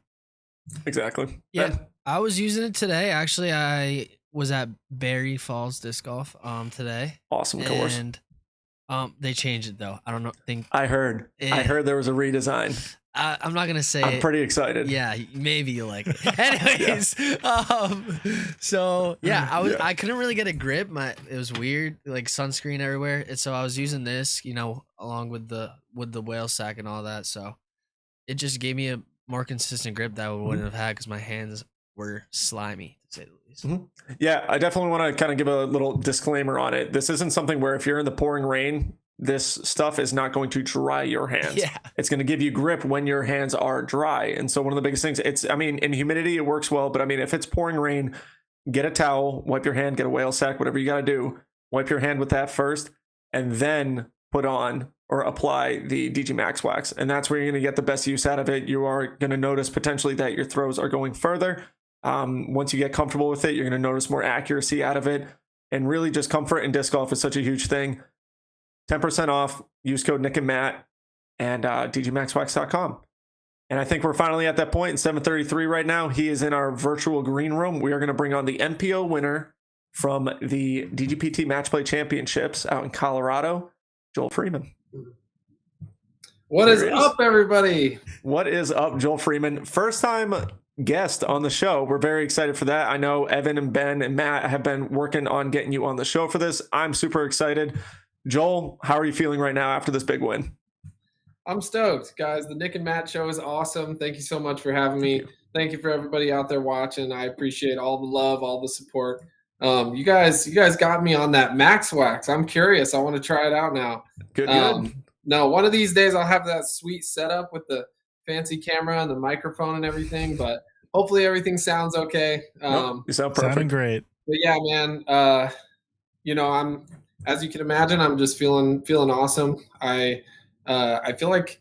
Exactly. Yeah, Ben? I was using it today. Actually, I was at Berry Falls Disc Golf today. Awesome course. And they changed it though. I don't know. I heard there was a redesign. I'm not gonna say. I'm pretty excited. Yeah, maybe you like it. Anyways, so yeah, I couldn't really get a grip. It was weird, like sunscreen everywhere. And so I was using this, along with the whale sack and all that. So it just gave me a more consistent grip that I wouldn't have had because my hands were slimy, to say the least. Mm-hmm. Yeah, I definitely want to kind of give a little disclaimer on it. This isn't something where if you're in the pouring rain, this stuff is not going to dry your hands. Yeah. It's going to give you grip when your hands are dry. And so one of the biggest things, in humidity, it works well. But if it's pouring rain, get a towel, wipe your hand, get a whale sack, whatever you got to do. Wipe your hand with that first, and then put on or apply the DG Max Wax. And that's where you're going to get the best use out of it. You are going to notice potentially that your throws are going further. Once you get comfortable with it, you're going to notice more accuracy out of it. And really just comfort in disc golf is such a huge thing. 10% off, use code Nick and Matt, and dgmaxwax.com. And I think we're finally at that point in 7:33 right now. He is in our virtual green room. We are going to bring on the MPO winner from the DGPT Matchplay Championships out in Colorado, Joel Freeman. What is up, everybody? What is up, Joel Freeman? First time guest on the show. We're very excited for that. I know Evan and Ben and Matt have been working on getting you on the show for this. I'm super excited. Joel, how are you feeling right now after this big win? I'm stoked, guys. The Nick and Matt show is awesome. Thank you so much for having me. Thank you for everybody out there watching. I appreciate all the love, all the support. You guys got me on that Max Wax. I'm curious. I want to try it out now. Good. No, one of these days I'll have that sweet setup with the fancy camera and the microphone and everything, but hopefully everything sounds okay. You sound perfect. Sounding great. But yeah, man, I'm, as you can imagine, I'm just feeling awesome. I feel like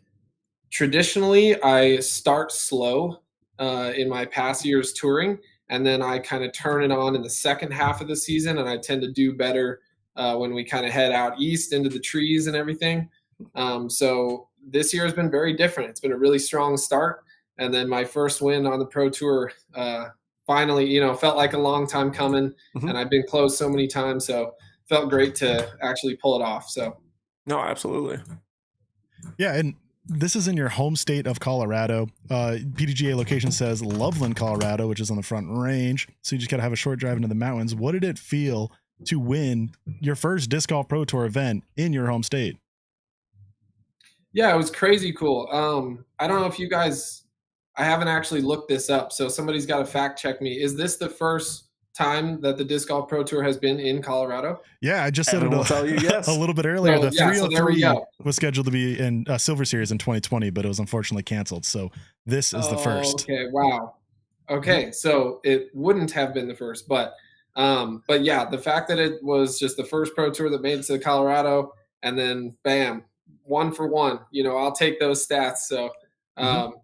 traditionally I start slow in my past years touring, and then I kind of turn it on in the second half of the season, and I tend to do better when we kind of head out east into the trees and everything. So this year has been very different. It's been a really strong start, and then my first win on the Pro Tour finally, felt like a long time coming, and I've been close so many times, so felt great to actually pull it off. So no, absolutely. Yeah, and this is in your home state of Colorado. PDGA location says Loveland, Colorado, which is on the Front Range. So you just got to have a short drive into the mountains. What did it feel to win your first Disc Golf Pro Tour event in your home state? Yeah, it was crazy cool. I don't know if you guys, I haven't actually looked this up, so somebody's got to fact check me. Is this the first time that the Disc Golf Pro Tour has been in Colorado? Yeah, I just said Evan it will tell you yes. a little bit earlier. So, The yeah, so there we 303 go. was scheduled to be in Silver Series in 2020, but it was unfortunately canceled. So this is the first. Okay, wow. Okay, so it wouldn't have been the first, but yeah, the fact that it was just the first Pro Tour that made it to Colorado, and then bam, 1 for 1. I'll take those stats. So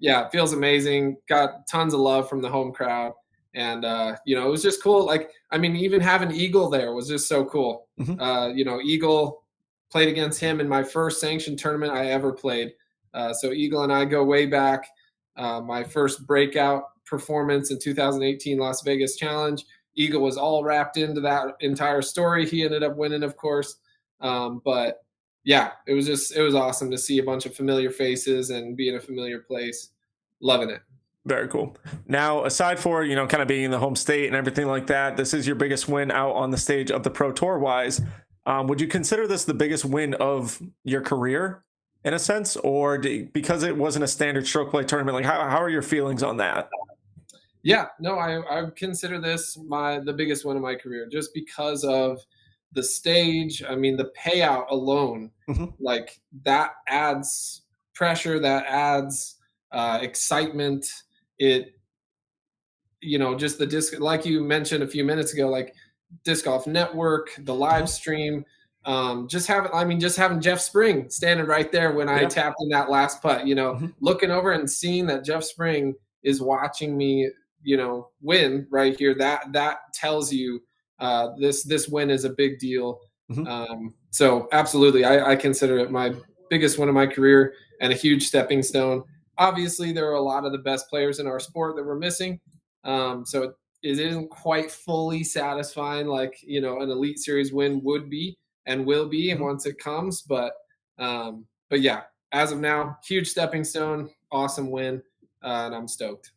yeah, it feels amazing. Got tons of love from the home crowd. And, it was just cool. Even having Eagle there was just so cool. Eagle, played against him in my first sanctioned tournament I ever played. So Eagle and I go way back. My first breakout performance in 2018 Las Vegas Challenge. Eagle was all wrapped into that entire story. He ended up winning, of course. But yeah, it was awesome to see a bunch of familiar faces and be in a familiar place. Loving it. Very cool. Now, aside for, kind of being in the home state and everything like that, this is your biggest win out on the stage of the Pro Tour wise. Would you consider this the biggest win of your career in a sense, or because it wasn't a standard stroke play tournament, like how are your feelings on that? Yeah, no, I consider this the biggest win of my career just because of the stage. I mean, the payout alone, like that adds pressure, that adds excitement. It, just the disc, like you mentioned a few minutes ago, like Disc Golf Network, the live stream, just having Jeff Spring standing right there when I tapped in that last putt, looking over and seeing that Jeff Spring is watching me, win right here. That tells you this win is a big deal. So absolutely, I consider it my biggest win of my career and a huge stepping stone. Obviously, there are a lot of the best players in our sport that we're missing. So it isn't quite fully satisfying like, an Elite Series win would be and will be, and once it comes. But yeah, as of now, huge stepping stone, awesome win, and I'm stoked.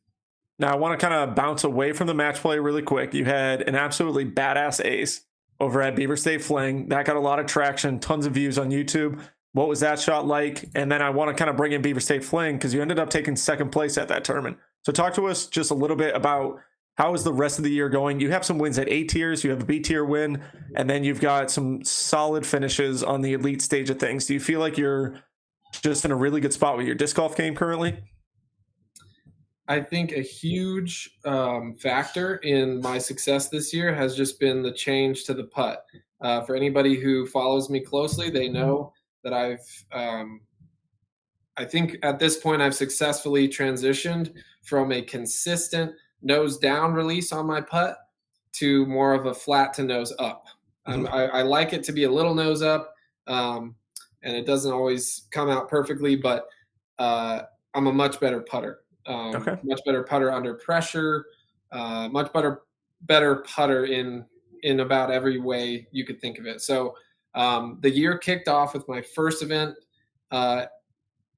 Now, I want to kind of bounce away from the match play really quick. You had an absolutely badass ace over at Beaver State Fling. That got a lot of traction, tons of views on YouTube. What was that shot like? And then I want to kind of bring in Beaver State Fling because you ended up taking second place at that tournament. So talk to us just a little bit about how is the rest of the year going? You have some wins at A tiers, you have a B tier win, and then you've got some solid finishes on the elite stage of things. Do you feel like you're just in a really good spot with your disc golf game currently? I think a huge factor in my success this year has just been the change to the putt. For anybody who follows me closely, they know that I think at this point I've successfully transitioned from a consistent nose down release on my putt to more of a flat to nose up. I like it to be a little nose up, and it doesn't always come out perfectly, but I'm a much better putter. Much better putter under pressure, much better putter in about every way you could think of it. So the year kicked off with my first event,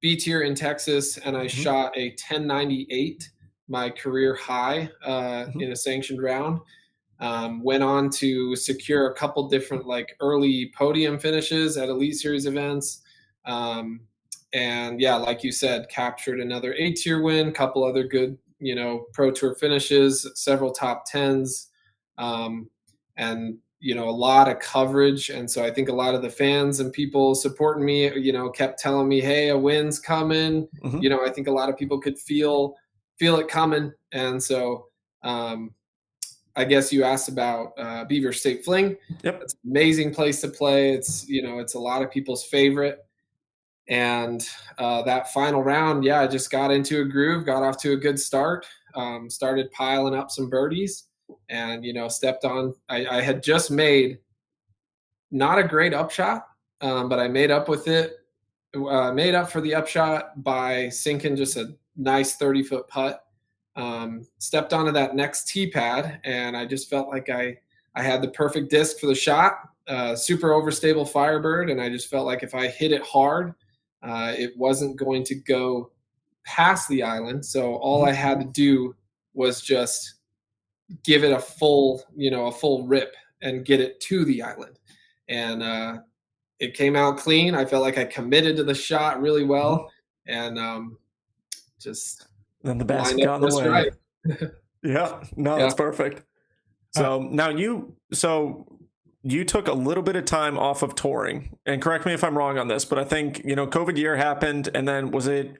B tier in Texas, and I shot a 1098, my career high in a sanctioned round. Went on to secure a couple different like early podium finishes at Elite Series events. And yeah, like you said, captured another A tier win, couple other good, Pro Tour finishes, several top tens, and a lot of coverage. And so I think a lot of the fans and people supporting me, kept telling me, hey, a win's coming. I think a lot of people could feel it coming. And so I guess you asked about Beaver State Fling. Yep. It's an amazing place to play. It's, it's a lot of people's favorite. And that final round, I just got into a groove, got off to a good start, started piling up some birdies and, stepped on. I had just made not a great upshot, but I made up with it, made up for the upshot by sinking just a nice 30-foot putt. Stepped onto that next tee pad, and I just felt like I had the perfect disc for the shot, super overstable Firebird, and I just felt like if I hit it hard, it wasn't going to go past the island. So all I had to do was just give it a full rip and get it to the island. And it came out clean. I felt like I committed to the shot really well, and just then the basket got in the way. Yeah, no, Yeah. that's perfect. So now you took a little bit of time off of touring, and correct me if I'm wrong on this, but I think, COVID year happened, and then was it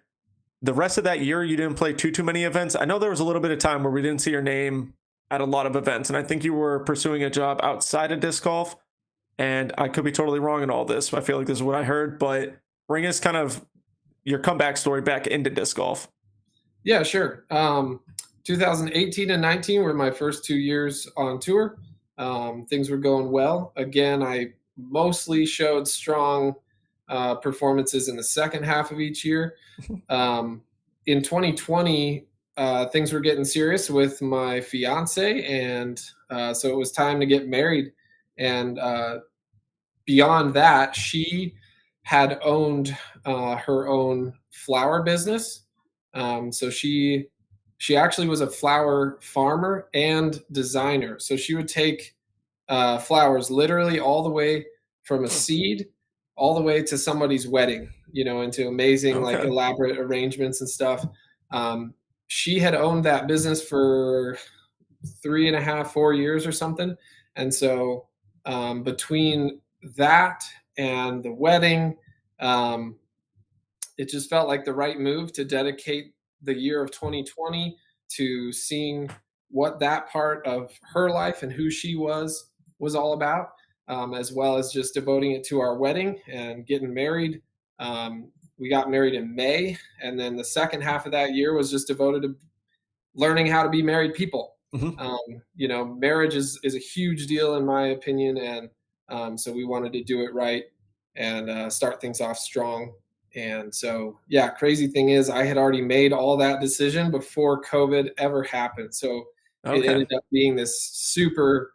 the rest of that year you didn't play too many events? I know there was a little bit of time where we didn't see your name at a lot of events, and I think you were pursuing a job outside of disc golf, and I could be totally wrong in all this. I feel like this is what I heard, but bring us kind of your comeback story back into disc golf. Yeah, sure. 2018 and 19 were my first 2 years on tour. Things were going well. Again, I mostly showed strong performances in the second half of each year. in 2020, things were getting serious with my fiance, and so it was time to get married. And beyond that, she had owned her own flower business. So she actually was a flower farmer and designer. So she would take flowers literally all the way from a seed all the way to somebody's wedding, into amazing, like, Okay. elaborate arrangements and stuff. She had owned that business for 3.5, 4 years or something. And so between that and the wedding, um, it just felt like the right move to dedicate the year of 2020 to seeing what that part of her life and who she was all about, as well as just devoting it to our wedding and getting married. We got married in May, and then the second half of that year was just devoted to learning how to be married people. Marriage is a huge deal in my opinion, and so we wanted to do it right and start things off strong. And so, yeah, crazy thing is, I had already made all that decision before COVID ever happened. So it Okay. ended up being this super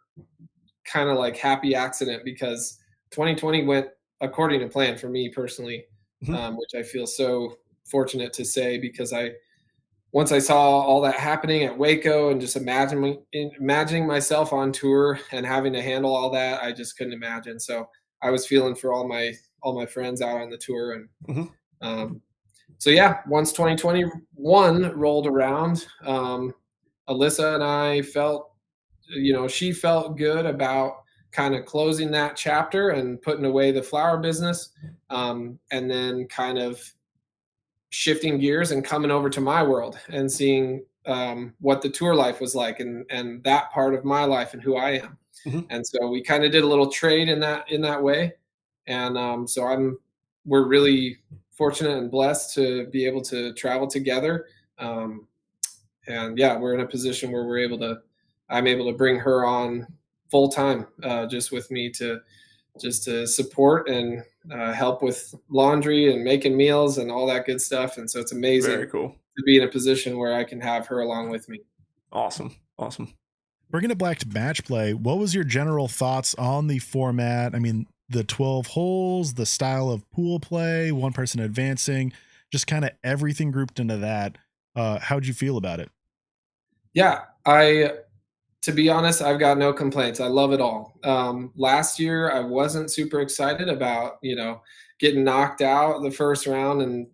kind of like happy accident, because 2020 went according to plan for me personally, which I feel so fortunate to say, because once I saw all that happening at Waco and just imagining myself on tour and having to handle all that, I just couldn't imagine. So I was feeling for all my friends out on the tour. And so yeah, once 2021 rolled around, Alyssa and I felt, she felt good about kind of closing that chapter and putting away the flower business, and then kind of shifting gears and coming over to my world and seeing what the tour life was like, and that part of my life and who I am. And so we kind of did a little trade in that way. And so we're really fortunate and blessed to be able to travel together. And yeah, we're in a position where I'm able to bring her on full time, just with me to support and help with laundry and making meals and all that good stuff. And so it's amazing Very cool. to be in a position where I can have her along with me. Awesome. Bringing it back to match play, what was your general thoughts on the format? I mean, the 12 holes, the style of pool play, one person advancing, just kind of everything grouped into that. How'd you feel about it? Yeah, to be honest, I've got no complaints. I love it all. Last year, I wasn't super excited about, getting knocked out the first round and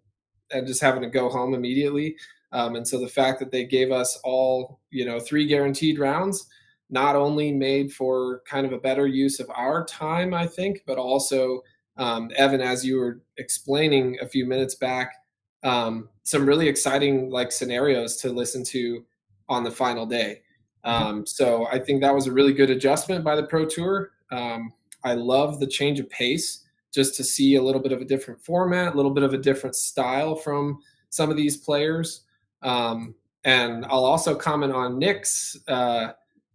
just having to go home immediately. And so the fact that they gave us all, 3 guaranteed rounds, not only made for kind of a better use of our time, I think, but also, Evan, as you were explaining a few minutes back, some really exciting like scenarios to listen to on the final day. So I think that was a really good adjustment by the Pro Tour. I love the change of pace, just to see a little bit of a different format, a little bit of a different style from some of these players. And I'll also comment on Nick's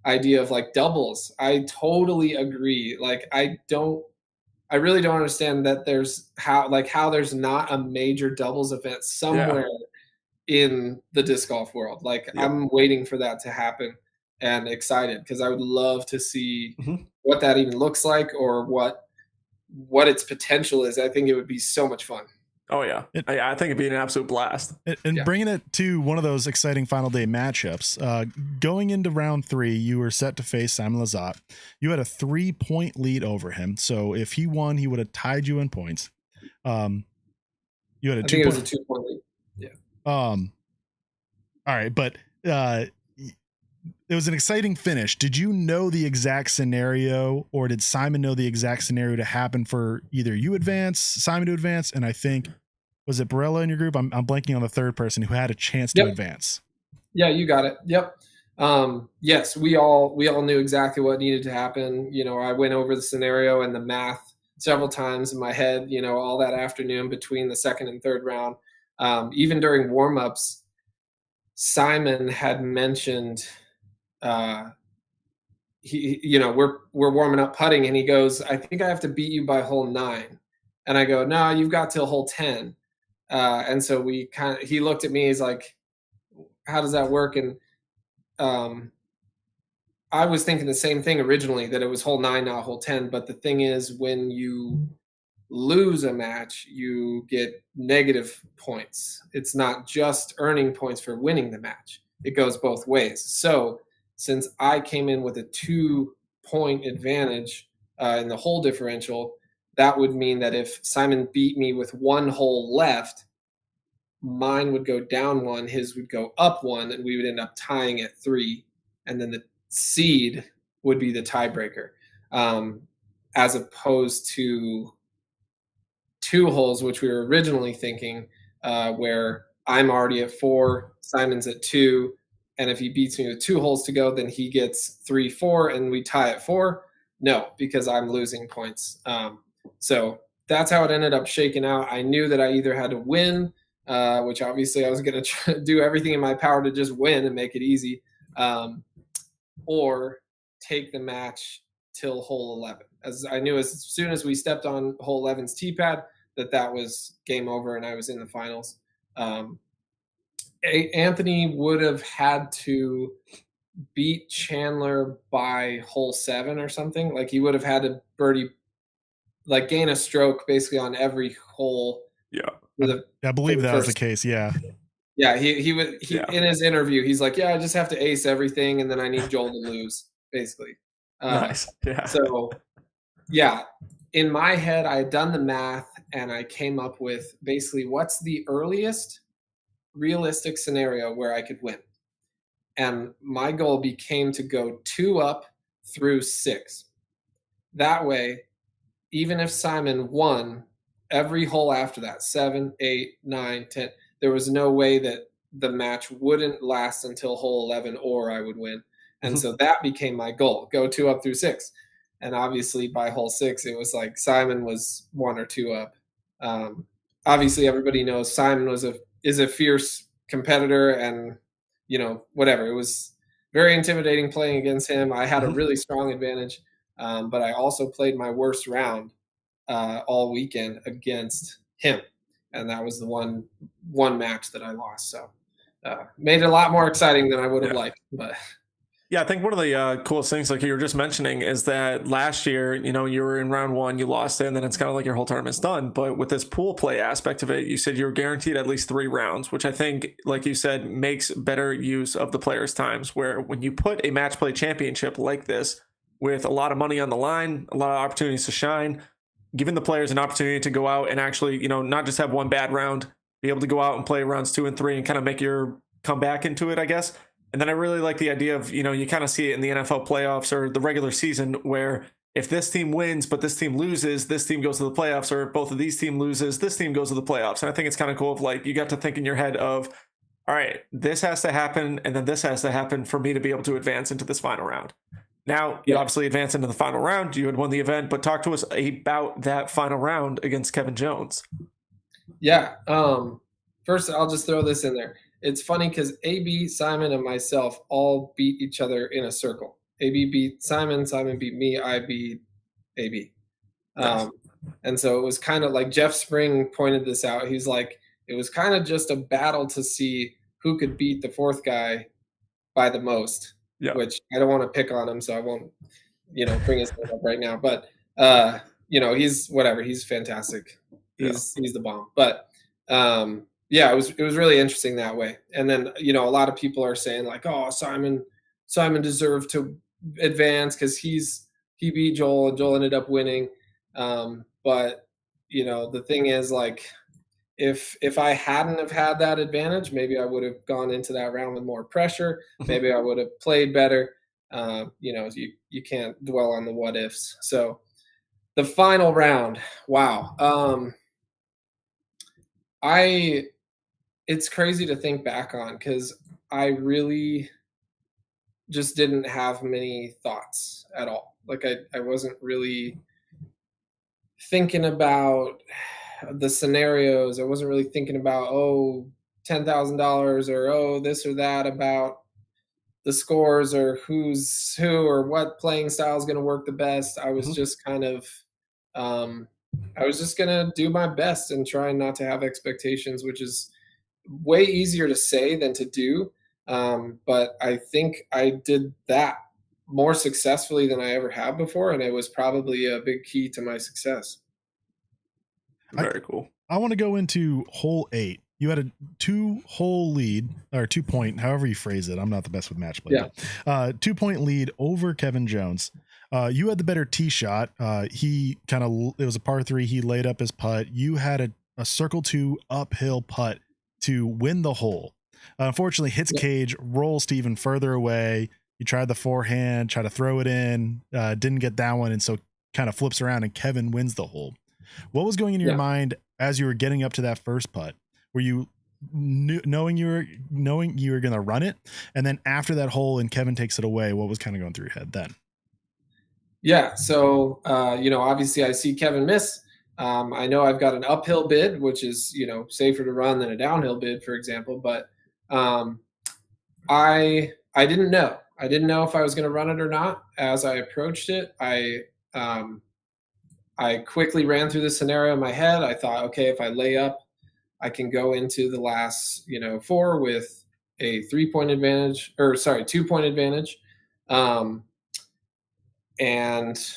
idea of like doubles. I totally agree. Like, I really don't understand that there's how there's not a major doubles event somewhere in the disc golf world. Like, I'm waiting for that to happen and excited, because I would love to see what that even looks like, or what its potential is. I think it would be so much fun. Oh yeah. I think it'd be an absolute blast. And bringing it to one of those exciting final day matchups, going into round 3, you were set to face Simon Lizotte. You had a 3-point lead over him. So if he won, he would have tied you in points. You had I think it was a 2-point lead. Yeah. All right. But, it was an exciting finish. Did you know the exact scenario, or did Simon know the exact scenario to happen for either you advance, Simon to advance, and I think, was it Barella in your group? I'm blanking on the third person who had a chance to advance. Yeah, you got it. Yep. Yes, we all knew exactly what needed to happen. I went over the scenario and the math several times in my head, all that afternoon between the second and third round. Even during warm-ups, Simon had mentioned, we're warming up putting, and he goes, I think I have to beat you by hole 9. And I go, no, you've got till hole 10. And so he looked at me, he's like, how does that work? And I was thinking the same thing originally, that it was hole 9, not hole 10. But the thing is, when you lose a match, you get negative points. It's not just earning points for winning the match. It goes both ways. So since I came in with a 2-point advantage in the hole differential, that would mean that if Simon beat me with 1 hole left, mine would go down 1, his would go up 1, and we would end up tying at 3. And then the seed would be the tiebreaker, as opposed to 2 holes, which we were originally thinking, where I'm already at 4, Simon's at 2, and if he beats me with 2 holes to go, then he gets 3, 4, and we tie at 4. No, because I'm losing points. So that's how it ended up shaking out. I knew that I either had to win, which obviously I was going to do everything in my power to just win and make it easy, or take the match till hole 11. As I knew as soon as we stepped on hole 11's tee pad, that was game over and I was in the finals. Anthony would have had to beat Chandler by hole 7 or something. Like he would have had to birdie, like gain a stroke basically on every hole. Yeah. I believe that was the case. Yeah. Yeah. He would, in his interview, he's like, yeah, I just have to ace everything. And then I need Joel to lose, basically. Nice. Yeah. So yeah, in my head, I had done the math and I came up with basically what's the earliest realistic scenario where I could win. And my goal became to go 2 up through 6. That way, even if Simon won every hole after that, 7, 8, 9, 10, there was no way that the match wouldn't last until hole 11 or I would win. And so that became my goal, go 2 up through 6. And obviously by hole 6, it was like Simon was 1 or 2 up. Obviously everybody knows Simon is a fierce competitor, and whatever. It was very intimidating playing against him. I had a really strong advantage, but I also played my worst round all weekend against him, and that was the one match that I lost. So made it a lot more exciting than I would have liked, but. Yeah, I think one of the coolest things, like you were just mentioning, is that last year, you were in round 1, you lost it, and then it's kind of like your whole tournament's done. But with this pool play aspect of it, you said you're guaranteed at least 3 rounds, which I think, like you said, makes better use of the players' times. Where when you put a match play championship like this, with a lot of money on the line, a lot of opportunities to shine, giving the players an opportunity to go out and actually, not just have one bad round, be able to go out and play rounds 2 and 3 and kind of make your comeback into it, I guess. And then I really like the idea of, you kind of see it in the NFL playoffs or the regular season, where if this team wins, but this team loses, this team goes to the playoffs, or if both of these teams loses, this team goes to the playoffs. And I think it's kind of cool of like, you got to think in your head of, all right, this has to happen, and then this has to happen for me to be able to advance into this final round. Now, you obviously advance into the final round. You had won the event, but talk to us about that final round against Kevin Jones. Yeah. First, I'll just throw this in there. It's funny because AB, Simon, and myself all beat each other in a circle. AB beat Simon, Simon beat me, I beat AB. Nice. And so it was kind of like Jeff Spring pointed this out. He's like, it was kind of just a battle to see who could beat the 4th guy by the most, which I don't want to pick on him, so I won't, bring his name up right now. But, he's whatever. He's fantastic. He's the bomb. But, yeah, it was really interesting that way. And then, a lot of people are saying like, oh, Simon deserved to advance because he beat Joel and Joel ended up winning. But, the thing is, like, if I hadn't have had that advantage, maybe I would have gone into that round with more pressure. Maybe I would have played better. You can't dwell on the what ifs. So the final round, wow. It's crazy to think back on because I really just didn't have many thoughts at all. Like I wasn't really thinking about the scenarios. I wasn't really thinking about, $10,000 or, this or that about the scores or who's who or what playing style is going to work the best. I was just kind of I was just gonna do my best and try not to have expectations, which is way easier to say than to do. But I think I did that more successfully than I ever have before, and it was probably a big key to my success. Very cool. I want to go into hole 8. You had a 2-hole lead, or 2-point, however you phrase it. I'm not the best with match play. Yeah. 2-point lead over Kevin Jones. You had the better tee shot. It was a par 3. He laid up his putt. You had a circle 2 uphill putt to win the hole. Unfortunately, hits cage, rolls to even further away. You tried the forehand, tried to throw it in, didn't get that one, and so kind of flips around and Kevin wins the hole. What was going in your mind as you were getting up to that first putt? Were you knowing you were going to run it, and then after that hole and Kevin takes it away, what was kind of going through your head then? Yeah. So, obviously I see Kevin miss. I know I've got an uphill bid, which is, safer to run than a downhill bid, for example. But I didn't know. I didn't know if I was going to run it or not. As I approached it, I quickly ran through the scenario in my head. I thought, okay, if I lay up, I can go into the last, 4 with a 2-point advantage. And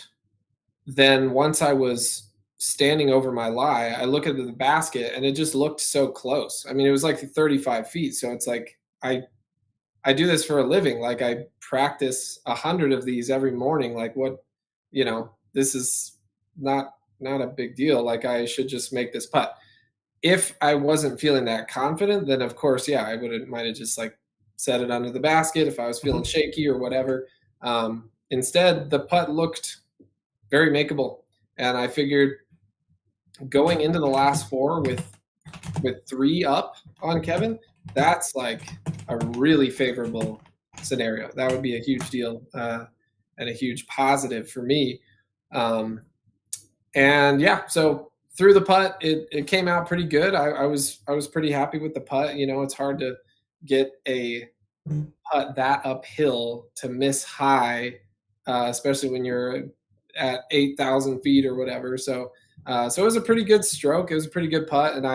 then once I was standing over my lie, I look at the basket and it just looked so close. I mean, it was like 35 feet. So it's like, I do this for a living. Like I practice 100 of these every morning. Like what, this is not a big deal. Like I should just make this putt. If I wasn't feeling that confident, then of course, I might have just like set it under the basket if I was feeling shaky or whatever. Instead, the putt looked very makeable. And I figured going into the last 4 with 3 up on Kevin, that's like a really favorable scenario. That would be a huge deal and a huge positive for me. So through the putt, it came out pretty good. I was pretty happy with the putt. It's hard to get a putt that uphill to miss high, especially when you're at 8,000 feet or whatever. So it was a pretty good stroke. It was a pretty good putt, and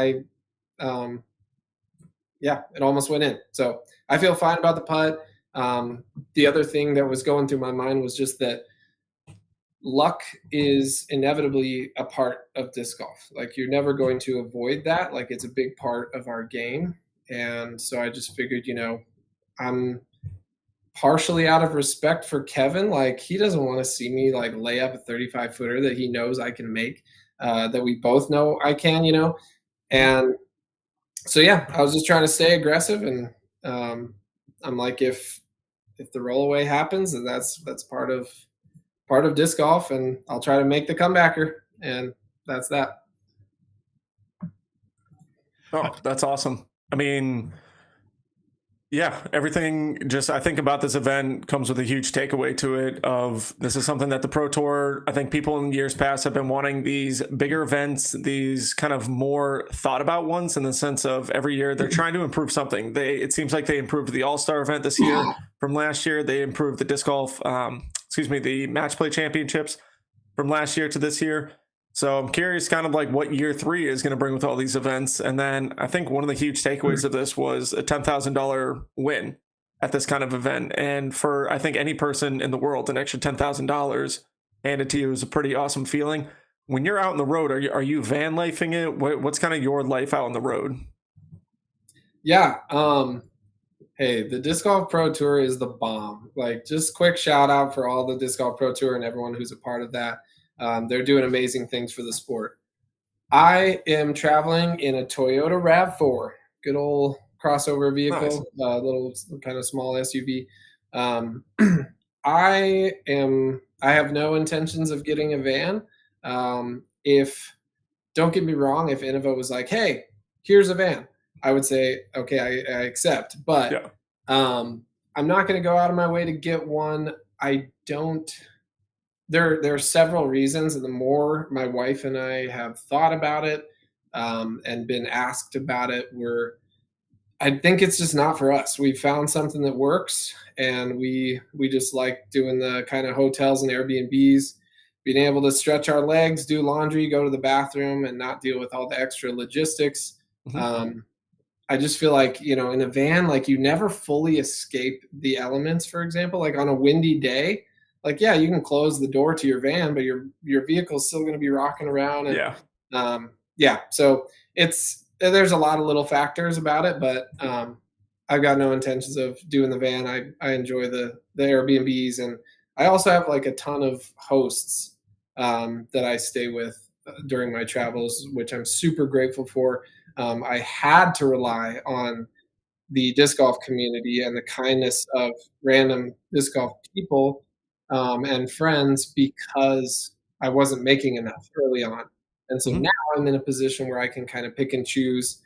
it almost went in. So I feel fine about the putt. The other thing that was going through my mind was just that luck is inevitably a part of disc golf. Like you're never going to avoid that. Like it's a big part of our game. And so I just figured, I'm partially out of respect for Kevin. Like he doesn't want to see me like lay up a 35 footer that he knows I can make, that we both know I can, And so, I was just trying to stay aggressive. And I'm like, if the rollaway happens, and that's part of disc golf, and I'll try to make the comebacker, and that's that. Oh, that's awesome. I mean, everything I think about this event comes with a huge takeaway to it of this is something that the Pro Tour, I think people in years past have been wanting these bigger events, these kind of more thought about ones in the sense of every year they're trying to improve something. It seems like they improved the All-Star event this year from last year. They improved the disc golf, the Matchplay championships from last year to this year. So I'm curious kind of like what year 3 is going to bring with all these events. And then I think one of the huge takeaways of this was a $10,000 win at this kind of event. And for, I think, any person in the world, an extra $10,000 handed to you is a pretty awesome feeling. When you're out on the road, are you van lifing it? What's kind of your life out on the road? Yeah. Hey, the Disc Golf Pro Tour is the bomb. Like just quick shout out for all the Disc Golf Pro Tour and everyone who's a part of that. They're doing amazing things for the sport. I am traveling in a Toyota RAV4, good old crossover vehicle, nice. Little kind of small SUV. I have no intentions of getting a van. Don't get me wrong, if Innova was like, hey, here's a van, I would say, okay, I accept. But I'm not going to go out of my way to get one. There are several reasons, and the more my wife and I have thought about it and been asked about it, I think it's just not for us. We found something that works, and we just like doing the kind of hotels and Airbnbs being able to stretch our legs, do laundry, go to the bathroom, and not deal with all the extra logistics. I just feel like, in a van, like you never fully escape the elements, for example, like on a windy day, like, yeah, you can close the door to your van, but your vehicle's still going to be rocking around. And, so there's a lot of little factors about it, but I've got no intentions of doing the van. I enjoy the Airbnbs, and I also have like a ton of hosts that I stay with during my travels, which I'm super grateful for. I had to rely on the disc golf community and the kindness of random disc golf people and friends because I wasn't making enough early on. And so now I'm in a position where I can kind of pick and choose,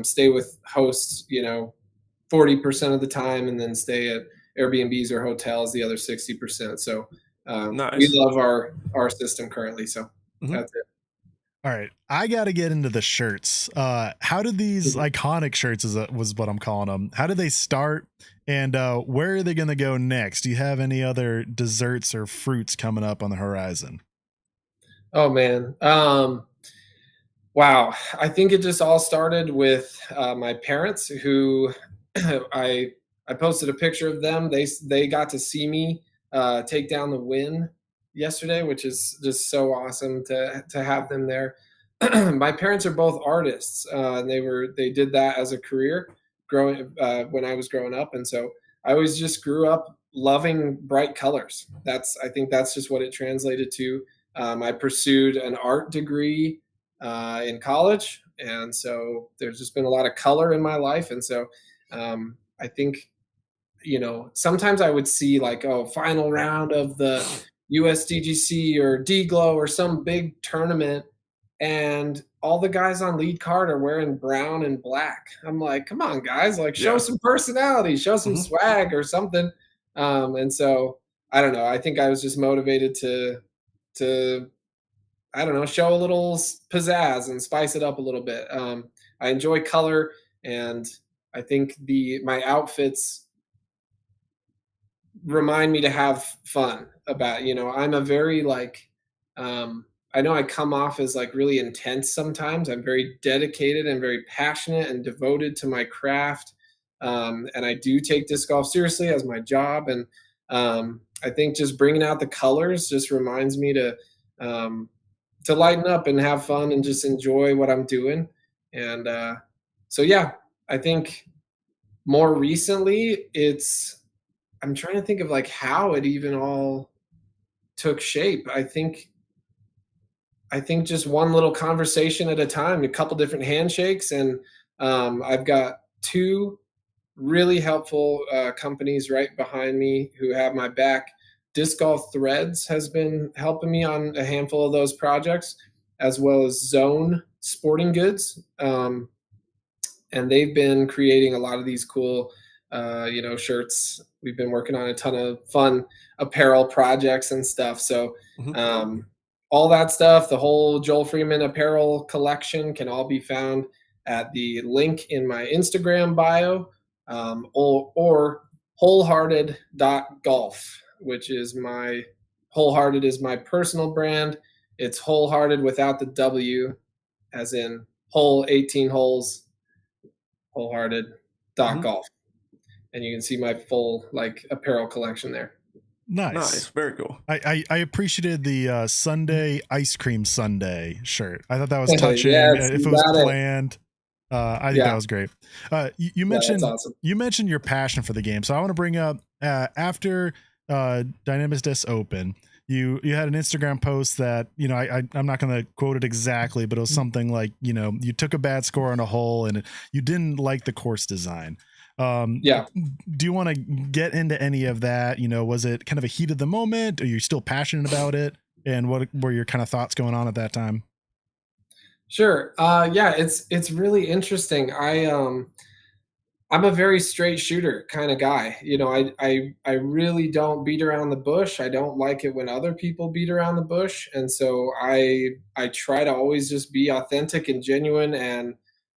stay with hosts, 40% of the time, and then stay at Airbnbs or hotels the other 60%. So Nice. we love our system currently. So that's it. All right, I got to get into the shirts. How did these iconic shirts, was what I'm calling them, how did they start, and where are they going to go next? Do you have any other desserts or fruits coming up on the horizon? Oh, man. Wow. I think it just all started with my parents, who I posted a picture of them. They got to see me take down the win yesterday, which is just so awesome to have them there. My parents are both artists. They did that as a career growing when I was growing up, and so I always just grew up loving bright colors. I think that's just what it translated to. I pursued an art degree in college, and so there's just been a lot of color in my life, and so I think, sometimes I would see like, final round of the USDGC or D-Glow or some big tournament, and all the guys on lead card are wearing brown and black. I'm like, come on, guys, like show some personality, show some swag or something. And so I don't know. I think I was just motivated to I don't know, show a little pizzazz and spice it up a little bit. I enjoy color, and I think my outfits remind me to have fun about, I'm a very I know I come off as like really intense sometimes. I'm very dedicated and very passionate and devoted to my craft. And I do take disc golf seriously as my job. And I think just bringing out the colors just reminds me to lighten up and have fun and just enjoy what I'm doing. And so, yeah, I think more recently I'm trying to think of like how it even all took shape. I think just one little conversation at a time, a couple different handshakes. And I've got two really helpful companies right behind me who have my back. Disc Golf Threads has been helping me on a handful of those projects, as well as Zone Sporting Goods. And they've been creating a lot of these cool, shirts. We've been working on a ton of fun apparel projects and stuff. So all that stuff, the whole Joel Freeman apparel collection, can all be found at the link in my Instagram bio, or wholehearted.golf, which is Wholehearted is my personal brand. It's wholehearted without the W, as in whole 18 holes, wholehearted.golf. And you can see my full apparel collection there. Nice. Very cool. I appreciated the Sunday ice cream sundae shirt. I thought that was touching. Yes, if it was planned, I think that was great. You mentioned awesome. You mentioned your passion for the game, so I want to bring up after Dynamis Disc Open, you had an Instagram post that I'm not going to quote it exactly, but it was something like you took a bad score on a hole and you didn't like the course design. Do you want to get into any of that? Was it kind of a heat of the moment? Are you still passionate about it? And what were your kind of thoughts going on at that time? Sure. It's really interesting. I'm a very straight shooter kind of guy. I really don't beat around the bush. I don't like it when other people beat around the bush. And so I try to always just be authentic and genuine and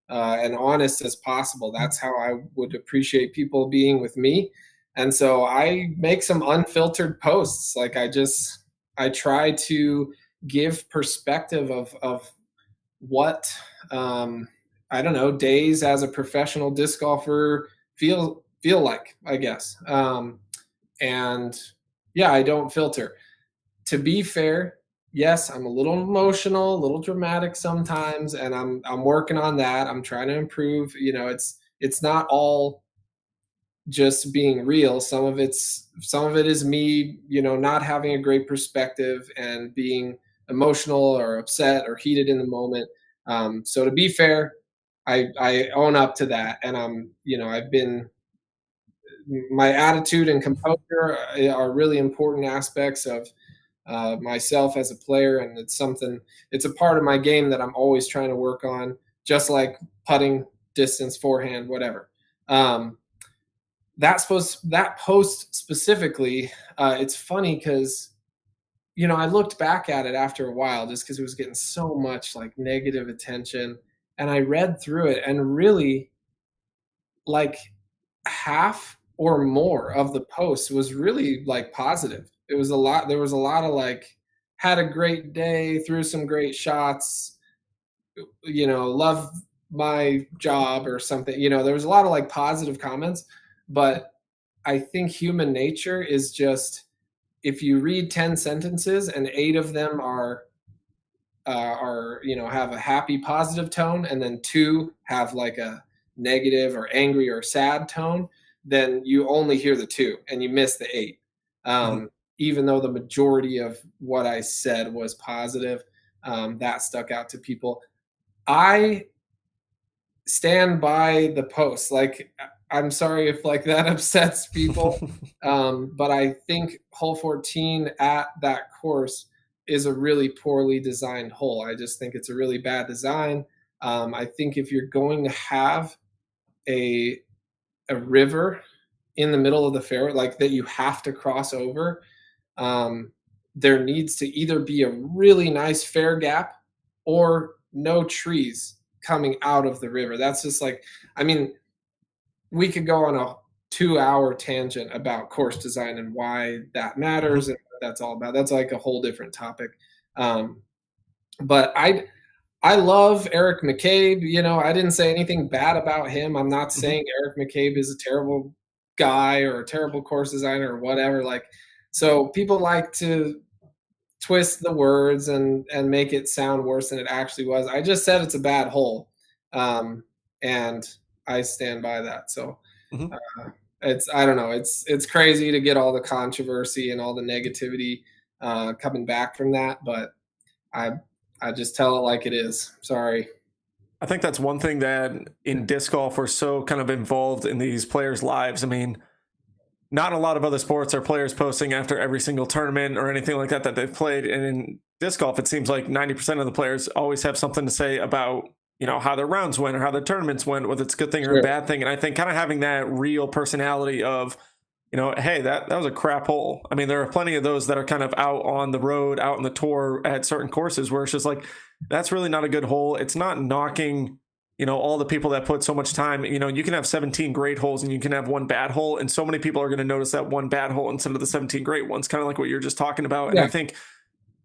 honest as possible. That's how I would appreciate people being with me. And so I make some unfiltered posts. Like I just I try to give perspective of what, I don't know, days as a professional disc golfer feel like, I guess. And yeah, I don't filter. To be fair, yes, I'm a little emotional, a little dramatic sometimes, and I'm working on that. I'm trying to improve. You know, it's not all just being real. Some of it is me, you know, not having a great perspective and being emotional or upset or heated in the moment. So to be fair, I own up to that, and my attitude and composure are really important aspects of myself as a player, and it's a part of my game that I'm always trying to work on, just like putting, distance, forehand, whatever. That post specifically, it's funny because, you know, I looked back at it after a while just because it was getting so much like negative attention, and I read through it, and really, like, half or more of the post was really like positive. There was a lot of like, had a great day, threw some great shots, you know, love my job or something. You know, there was a lot of like positive comments, but I think human nature is just, if you read 10 sentences and 8 of them are you know, have a happy positive tone, and then 2 have like a negative or angry or sad tone, then you only hear the 2 and you miss the 8. Even though the majority of what I said was positive, that stuck out to people. I stand by the post. Like, I'm sorry if like that upsets people, but I think hole 14 at that course is a really poorly designed hole. I just think it's a really bad design. I think if you're going to have a river in the middle of the fairway, like that you have to cross over, there needs to either be a really nice fair gap or no trees coming out of the river. That's just like, I mean, we could go on a 2-hour tangent about course design and why that matters and what that's all about. That's like a whole different topic. But I love Eric McCabe. You know, I didn't say anything bad about him. I'm not saying Eric McCabe is a terrible guy or a terrible course designer or whatever. Like, so people like to twist the words and make it sound worse than it actually was. I just said it's a bad hole, and I stand by that. So I don't know. It's crazy to get all the controversy and all the negativity coming back from that, but I just tell it like it is. Sorry. I think that's one thing that in disc golf we're so kind of involved in these players' lives. I mean, not a lot of other sports are players posting after every single tournament or anything like that they've played. And in disc golf, it seems like 90% of the players always have something to say about, you know, how their rounds went or how their tournaments went, whether it's a good thing or a bad thing. And I think kind of having that real personality of, you know, hey, that was a crap hole. I mean, there are plenty of those that are kind of out on the road, out on the tour at certain courses where it's just like, that's really not a good hole. It's not knocking, you know, all the people that put so much time. You know, you can have 17 great holes and you can have one bad hole, and so many people are going to notice that one bad hole instead of the 17 great ones, kind of like what you're just talking about. And I think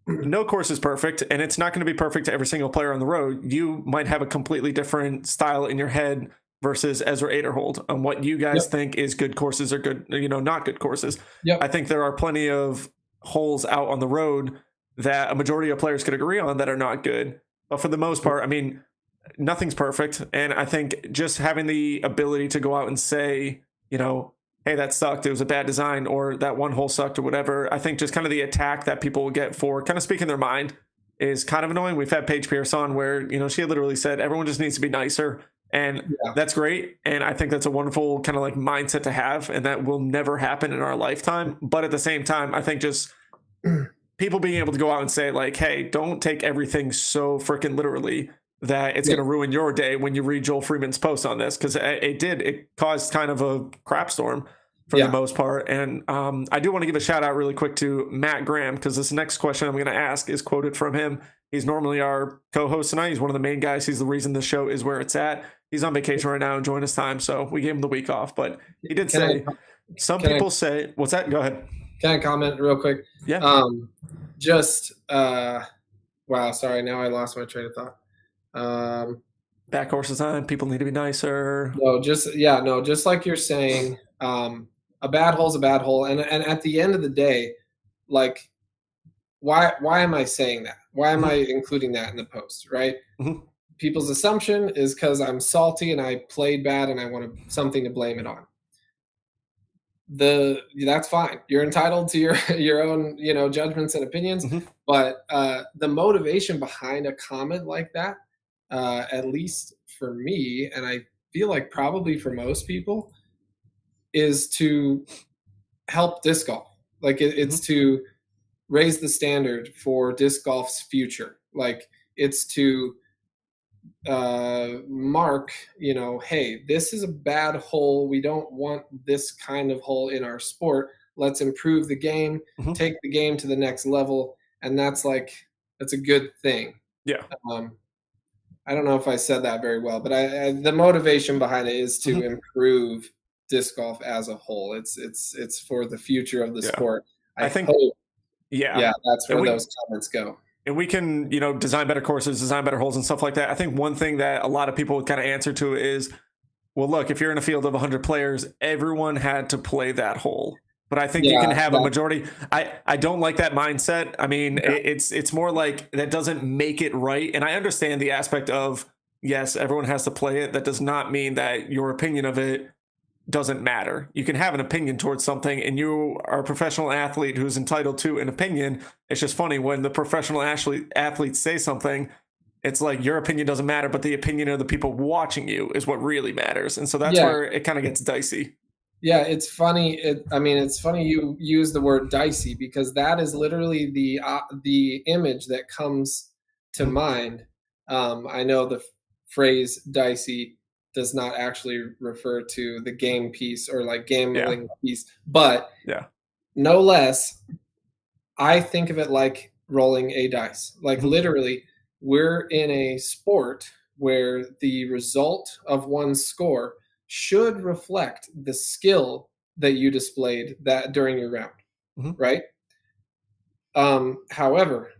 no course is perfect, and it's not going to be perfect to every single player on the road. You might have a completely different style in your head versus Ezra Aderhold on what you guys think is good courses or good, you know, not good courses. I think there are plenty of holes out on the road that a majority of players could agree on that are not good. But for the most part, I mean, nothing's perfect. And I think just having the ability to go out and say, you know, hey, that sucked, it was a bad design, or that one hole sucked or whatever. I think just kind of the attack that people will get for kind of speaking their mind is kind of annoying. We've had Paige Pierce on where, you know, she literally said everyone just needs to be nicer. And that's great. And I think that's a wonderful kind of like mindset to have. And that will never happen in our lifetime. But at the same time, I think just people being able to go out and say like, hey, don't take everything so freaking literally that it's going to ruin your day when you read Joel Freeman's post on this. Because it caused kind of a crap storm for the most part. And I do want to give a shout out really quick to Matt Graham, because this next question I'm going to ask is quoted from him. He's normally our co-host tonight. He's one of the main guys. He's the reason this show is where it's at. He's on vacation right now enjoying his time, so we gave him the week off. But he did say, some people say, what's that? Go ahead. Can I comment real quick? Yeah. Just wow, sorry, now I lost my train of thought. Backcourse design, people need to be nicer. No, just like you're saying, a bad hole is a bad hole, and at the end of the day, like, why am I saying that? Why am I including that in the post, right? Mhm. People's assumption is because I'm salty and I played bad and I want something to blame it on. That's fine. You're entitled to your own judgments and opinions, but the motivation behind a comment like that, at least for me, and I feel like probably for most people, is to help disc golf. Like it's to raise the standard for disc golf's future. Like it's to mark, hey, this is a bad hole. We don't want this kind of hole in our sport. Let's improve the game, take the game to the next level, and that's a good thing. Yeah. I don't know if I said that very well, but the motivation behind it is to improve disc golf as a whole. It's for the future of the sport. I think hope, that's where those comments go. And we can, design better courses, design better holes and stuff like that. I think one thing that a lot of people would kind of answer to is, well, look, if you're in a field of 100 players, everyone had to play that hole. But I think you can have a majority. I don't like that mindset. I mean, it's more like that doesn't make it right. And I understand the aspect of, yes, everyone has to play it. That does not mean that your opinion of it doesn't matter. You can have an opinion towards something, and you are a professional athlete who's entitled to an opinion. It's just funny when the professional athletes say something, it's like your opinion doesn't matter, but the opinion of the people watching you is what really matters. And so that's where it kind of gets dicey. Yeah, it's funny. It's funny you use the word dicey, because that is literally the image that comes to mind. I know the phrase dicey does not actually refer to the game piece or like gambling piece, but no less, I think of it like rolling a dice. Like literally, we're in a sport where the result of one's score should reflect the skill that you displayed that during your round, right? However,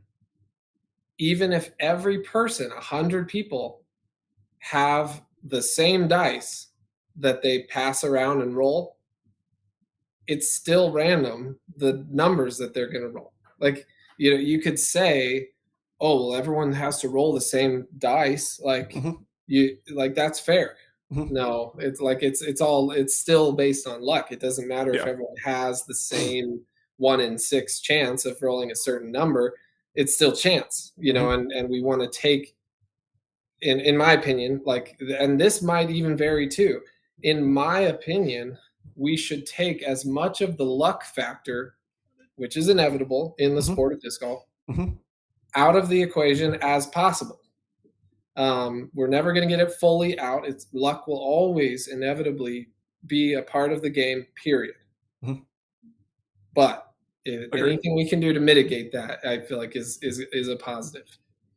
even if every person, 100 people, have the same dice that they pass around and roll, it's still random, the numbers that they're going to roll. Like, you could say, oh, well, everyone has to roll the same dice. Like that's fair. No, it's like, it's still based on luck. It doesn't matter if everyone has the same 1 in 6 chance of rolling a certain number. It's still chance, and we want to take, in my opinion, and this might even vary too. In my opinion, we should take as much of the luck factor, which is inevitable in the sport of disc golf, out of the equation as possible. We're never going to get it fully out. Luck will always inevitably be a part of the game, period. But anything we can do to mitigate that, I feel like is a positive.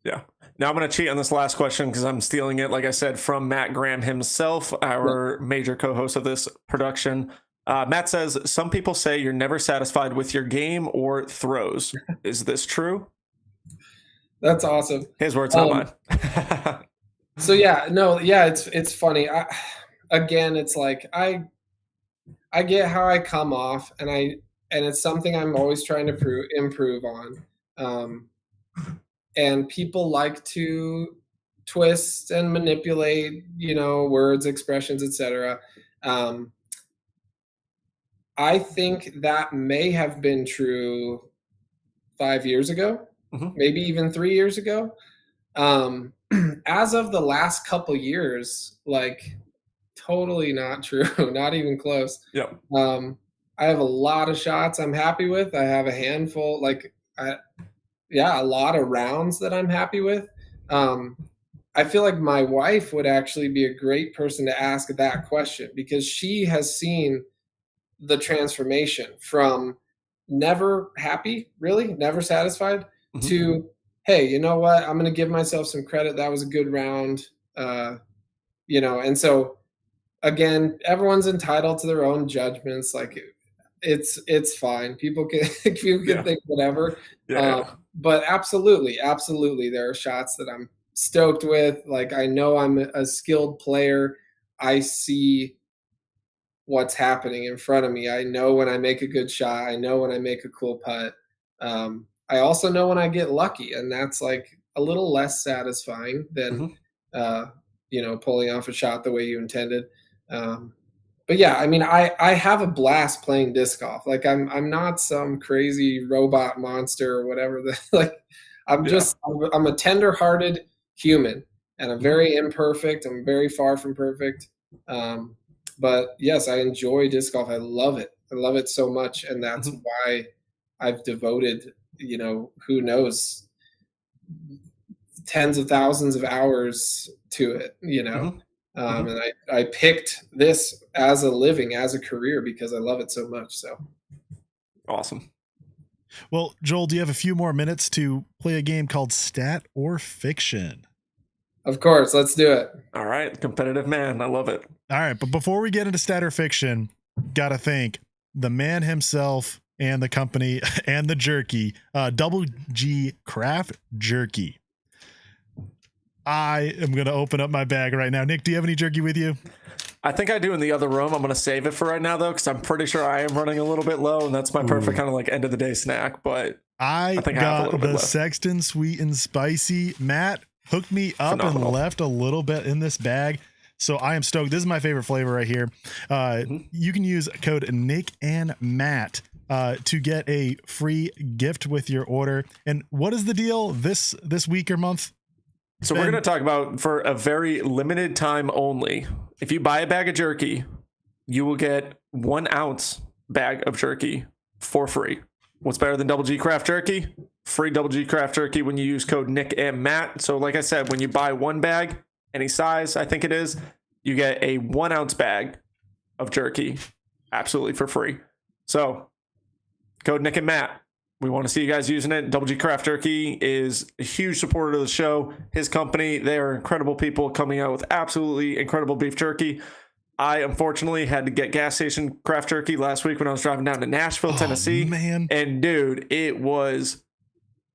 Yeah. Now I'm going to cheat on this last question because I'm stealing it, like I said, from Matt Graham himself, our major co-host of this production. Matt says, some people say you're never satisfied with your game or throws. Is this true? That's awesome. His words, not mine. So it's funny. It's like I get how I come off, and it's something I'm always trying to improve on. And people like to twist and manipulate, words, expressions, etc. I think that may have been true 5 years ago, maybe even 3 years ago. As of the last couple years, totally not true, not even close. Yep. I have a lot of shots I'm happy with. I have a handful, a lot of rounds that I'm happy with. I feel like my wife would actually be a great person to ask that question, because she has seen the transformation from never happy, really, never satisfied, to, hey, you know what? I'm going to give myself some credit. That was a good round. And so, again, everyone's entitled to their own judgments. it's fine. People can think whatever. Yeah. But absolutely, there are shots that I'm stoked with. Like, I know I'm a skilled player. I see what's happening in front of me. I know when I make a good shot. I know when I make a cool putt. I also know when I get lucky, and that's like a little less satisfying than pulling off a shot the way you intended. But yeah, I mean, I have a blast playing disc golf. Like, I'm not some crazy robot monster or whatever. Like, I'm a tender-hearted human, and I'm very imperfect. I'm very far from perfect. But yes, I enjoy disc golf. I love it. I love it so much, and that's why I've devoted, who knows, tens of thousands of hours to it. And I picked this as a living, as a career, because I love it so much. So Awesome. Well, Joel, do you have a few more minutes to play a game called Stat or Fiction? Of course, let's do it. All right, competitive man. I love it. All right, but before we get into Stat or Fiction, gotta thank the man himself and the company and the jerky, Double G Craft Jerky. I am going to open up my bag right now. Nick, do you have any jerky with you? I think I do in the other room. I'm going to save it for right now, though, because I'm pretty sure I am running a little bit low, and that's my perfect kind of like end of the day snack. But I think I have a got little bit the left. Sexton Sweet and Spicy. Matt hooked me up Phenomenal. and left a little bit in this bag. So I am stoked. This is my favorite flavor right here. You can use code Nick and Matt to get a free gift with your order. And what is the deal this week or month? So we're going to talk about, for a very limited time only, if you buy a bag of jerky, you will get 1 ounce bag of jerky for free. What's better than Double G Craft Jerky? Free Double G Craft Jerky when you use code Nick and Matt. So like I said, when you buy 1 bag, any size, I think it is, you get a 1 ounce bag of jerky absolutely for free. So code Nick and Matt. We want to see you guys using it. Double G Craft Jerky is a huge supporter of the show. His company, they are incredible people coming out with absolutely incredible beef jerky. I unfortunately had to get gas station craft jerky last week when I was driving down to Nashville, Tennessee. Man. And dude, it was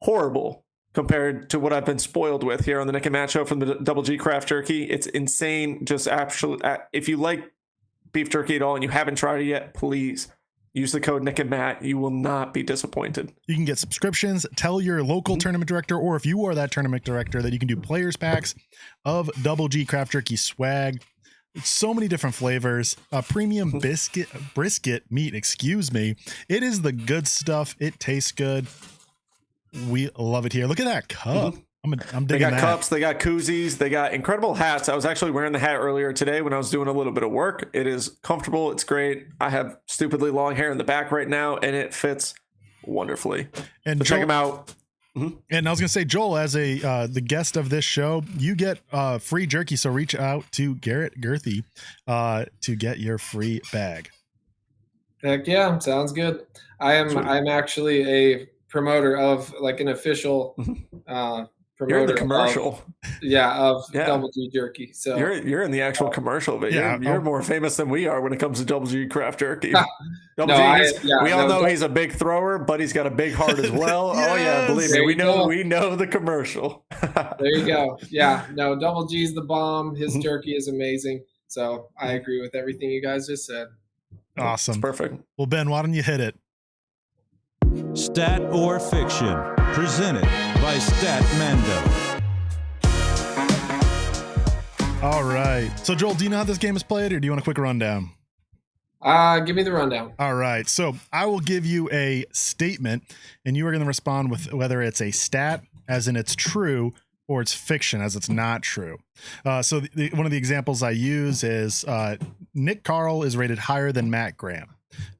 horrible compared to what I've been spoiled with here on the Nick and Matt show from the Double G Craft Jerky. It's insane. Just absolute. If you like beef jerky at all and you haven't tried it yet, please use the code Nick and Matt. You will not be disappointed. You can get subscriptions. Tell your local tournament director, or if you are that tournament director, that you can do players packs of Double G Craft Jerky swag. So many different flavors. Premium brisket meat. Excuse me. It is the good stuff. It tastes good. We love it here. Look at that cup. I'm digging They got that. cups, they got koozies, they got incredible hats. I was actually wearing the hat earlier today when I was doing a little bit of work. It is comfortable. It's great. I have stupidly long hair in the back right now, and it fits wonderfully. And So check Joel- them out. And I was gonna say, Joel, as the guest of this show, you get free jerky. So reach out to Garrett Girthy to get your free bag. Heck yeah, sounds good. I'm actually a promoter of, like, an official promoter. You're in the commercial. Of Yeah. Double G Jerky. So You're in the actual commercial, but Yeah, you're more famous than we are when it comes to Double G Craft Jerky. Double No, G, we all know he's a big thrower, but he's got a big heart as well. Oh yeah, believe me, There we you go. know the commercial. there you go. Yeah, no, Double G's the bomb. His jerky is amazing. So I agree with everything you guys just said. Awesome. It's perfect. Well, Ben, why don't you hit it? Stat or Fiction, presented by Stat Mando. All right. So, Joel, do you know how this game is played, or do you want a quick rundown? Give me the rundown. All right. So I will give you a statement, and you are going to respond with whether it's a stat, as in it's true, or it's fiction, as it's not true. So one of the examples I use is Nick Carl is rated higher than Matt Graham.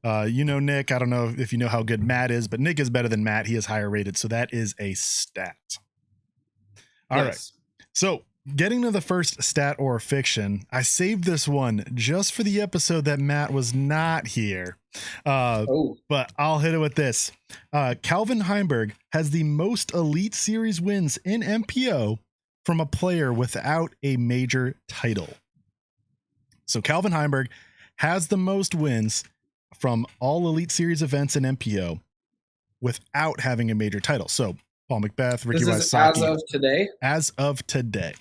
Nick, I don't know if you know how good Matt is, but Nick is better than Matt. He is higher rated. So that is a stat. All right. So getting to the first stat or fiction, I saved this one just for the episode that Matt was not here. But I'll hit it with this. Calvin Heimberg has the most Elite Series wins in MPO from a player without a major title. So Calvin Heimberg has the most wins from all Elite Series events in MPO without having a major title. So Paul Macbeth, Ricky This is Wysocki. as of today. As of today.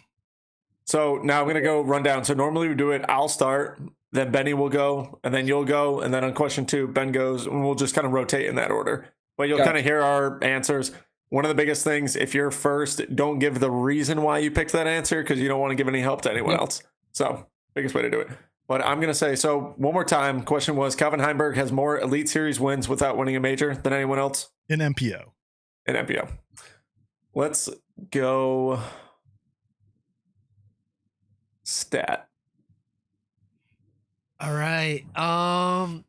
So now I'm going to go run down. So normally we do it, I'll start, then Benny will go, and then you'll go, and then on question 2, Ben goes, and we'll just kind of rotate in that order. But you'll kind of hear our answers. One of the biggest things, if you're first, don't give the reason why you picked that answer because you don't want to give any help to anyone else. So biggest way to do it. But I'm going to say, so one more time, question was, Calvin Heimberg has more Elite Series wins without winning a major than anyone else? In MPO. In MPO. Let's go stat. All right. I'm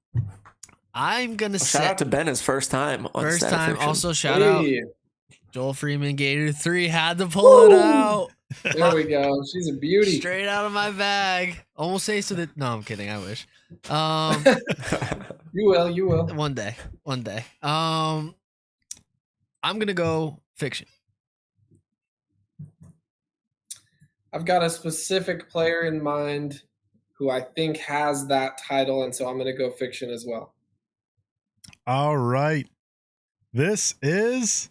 gonna Shout out to Ben, his first time on first Stat time. Fiction. Also, shout out Hey, Joel Freeman, Gator 3. Had to pull it out. there we go. She's a beauty. Straight out of my bag. Almost tasted it. No, I'm kidding. I wish. You will. You will. One day. I'm gonna go fiction. I've got a specific player in mind who I think has that title, and so I'm going to go fiction as well. All right. This is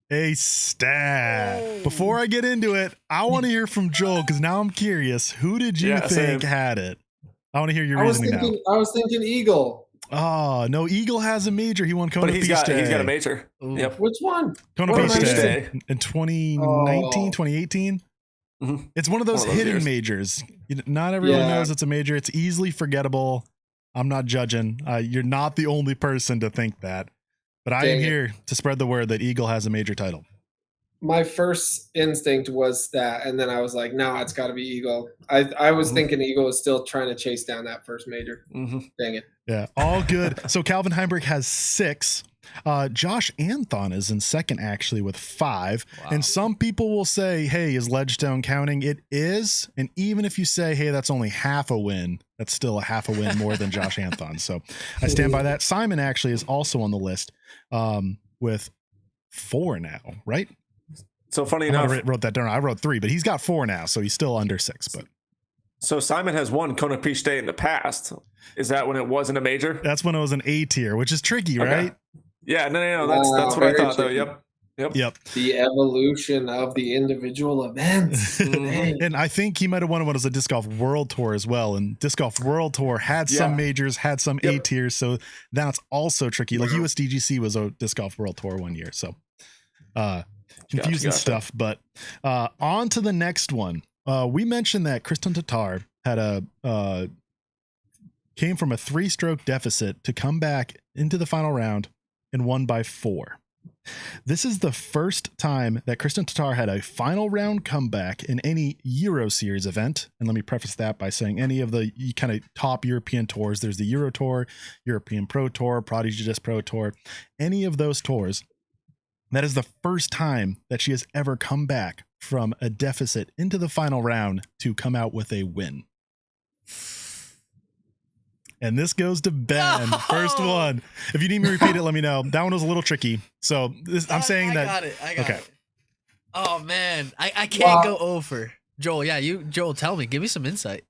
a stat. Oh. Before I get into it, I want to hear from Joel because now I'm curious. Who did you think same. had it? I want to hear your I was reasoning now. thinking Eagle. Oh, no, Eagle has a major. He won Kona But he's got a Piste. major. Ooh. Yep. Which one? Kona What am I Piste saying? in 2019, Oh. 2018. Mhm. It's one of those hidden years. majors. Not everyone Yeah. knows it's a major. It's easily forgettable. I'm not judging. You're not the only person to think that. But I am Dang it. here to spread the word that Eagle has a major title. My first instinct was that, and then I was like, no, it's got to be Eagle. I was thinking Eagle was still trying to chase down that first major. Mm-hmm. Dang it. Yeah, all good. So Calvin Heimberg has 6. Josh Anthon is in second, actually, with 5. Wow. And some people will say, hey, is Ledgestone counting? It is. And even if you say, hey, that's only half a win, that's still a half a win more than Josh Anthon. So I stand by that. Simon actually is also on the list with 4 now, right? So funny I might enough, have wrote that down. I wrote 3, but he's got 4 now, so he's still under 6. But so Simon has won Kona Piste in the past. Is that when it wasn't a major? that's when it was an A tier, which is tricky, Okay. right? Yeah, no. That's what I Very thought though. tricky. Yep. The evolution of the individual events. Dang. And I think he might have won one as a Disc Golf World Tour as well. And Disc Golf World Tour had some Yeah. majors, had some A Yep. tiers. So that's also tricky. Like USDGC was a Disc Golf World Tour one year. So confusing Gotcha. stuff. But on to the next one. We mentioned that Kristen Tatar had came from a 3-stroke deficit to come back into the final round and won by 4. This is the first time that Kristen Tatar had a final round comeback in any Euro Series event. And let me preface that by saying any of the kind of top European tours, there's the Euro Tour, European Pro Tour, Prodigy Disc Pro Tour, any of those tours. That is the first time that she has ever come back from a deficit into the final round to come out with a win. And this goes to Ben. No! First one. If you need me to repeat it, let me know. That one was a little tricky. So I'm saying I that. got it. I got okay. it. Oh man, I can't go over. Joel, Joel, tell me, give me some insight.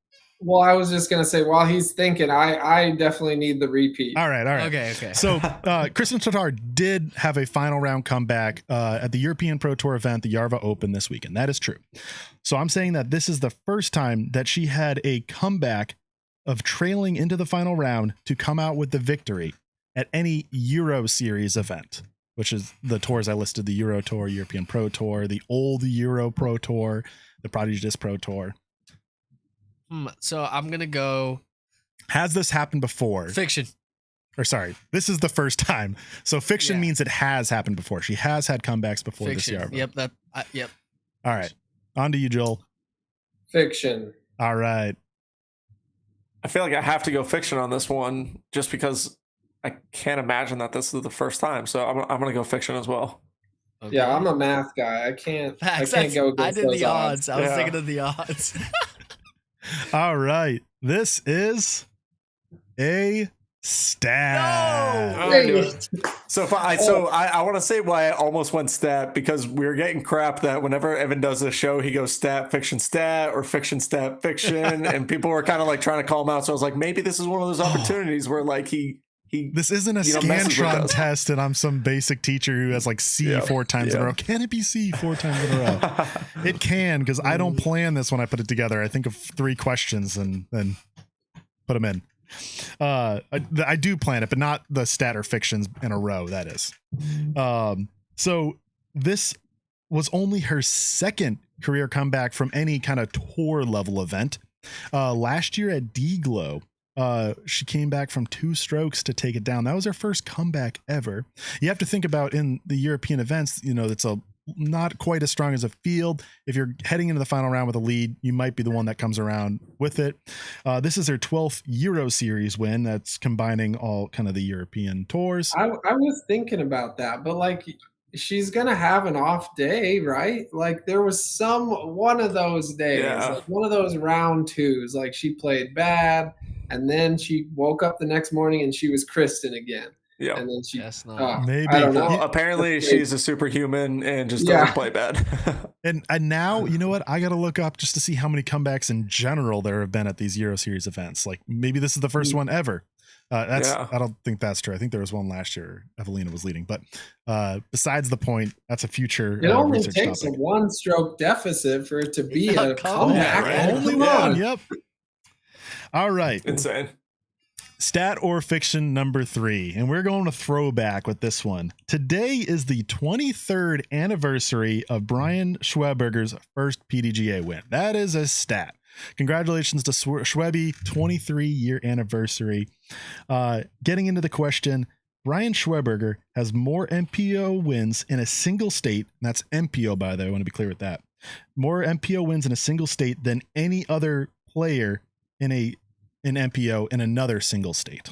Well, I was just going to say, while he's thinking, I definitely need the repeat. All right. Okay. So Kristen Tatar did have a final round comeback at the European Pro Tour event, the Yarva Open this weekend. That is true. So I'm saying that this is the first time that she had a comeback of trailing into the final round to come out with the victory at any Euro Series event, which is the tours I listed: the Euro Tour, European Pro Tour, the old Euro Pro Tour, the Prodigy Disc Pro Tour. So I'm gonna go Has this happened before? fiction. Or sorry, this is the first time. So fiction Yeah. means it has happened before. She has had comebacks before Fiction. this Yarva. Yep. Yep. All right. On to you, Joel. Fiction. All right. I feel like I have to go fiction on this one just because I can't imagine that this is the first time. So I'm going to go fiction as well. Okay. Yeah, I'm a math guy. I can't Facts. go against I did those the odds. I was Yeah. thinking of the odds. All right. This is a Stat. Oh, I knew it. So if I want to say why I almost went stat, because we were getting crap that whenever Evan does a show, he goes stat fiction or fiction stat fiction, and people were kind of like trying to call him out. So I was like, maybe this is one of those opportunities where like he this isn't a messes with Scantron us. test, and I'm some basic teacher who has like C 4 times in a row. Can it be C 4 times in a row? It can, because I don't plan this when I put it together. I think of 3 questions and then put them in. I do plan it, but not the stat or fictions in a row. That is. So this was only her second career comeback from any kind of tour level event. Last year at D-Glow, she came back from 2 strokes to take it down. That was her first comeback ever. You have to think about in the European events, that's not quite as strong as a field. If you're heading into the final round with a lead, you might be the one that comes around with it. This is her 12th Euro Series win. That's combining all kind of the European tours. I was thinking about that, but like she's gonna have an off day, right? Like there was one of those days, like one of those round 2s, like she played bad, and then she woke up the next morning and she was Kristen again. Yeah, and then she maybe. I don't know. Well, apparently she's a superhuman and just doesn't play bad. and now, you know what? I got to look up just to see how many comebacks in general there have been at these Euro Series events. Like maybe this is the first one ever. I don't think that's true. I think there was one last year. Evelina was leading, but besides the point, that's a future. It only takes a 1-stroke deficit for it to be a comeback. Right? Only one. Yep. All right. Insane. Stat or fiction number 3, and we're going to throwback with this one. Today is the 23rd anniversary of Brian Schweberger's first PDGA win. That is a stat. Congratulations to Schwebby, 23-year anniversary. Getting into the question, Brian Schweberger has more MPO wins in a single state, and that's MPO, by the way, I want to be clear with that. More MPO wins in a single state than any other player in MPO in another single state.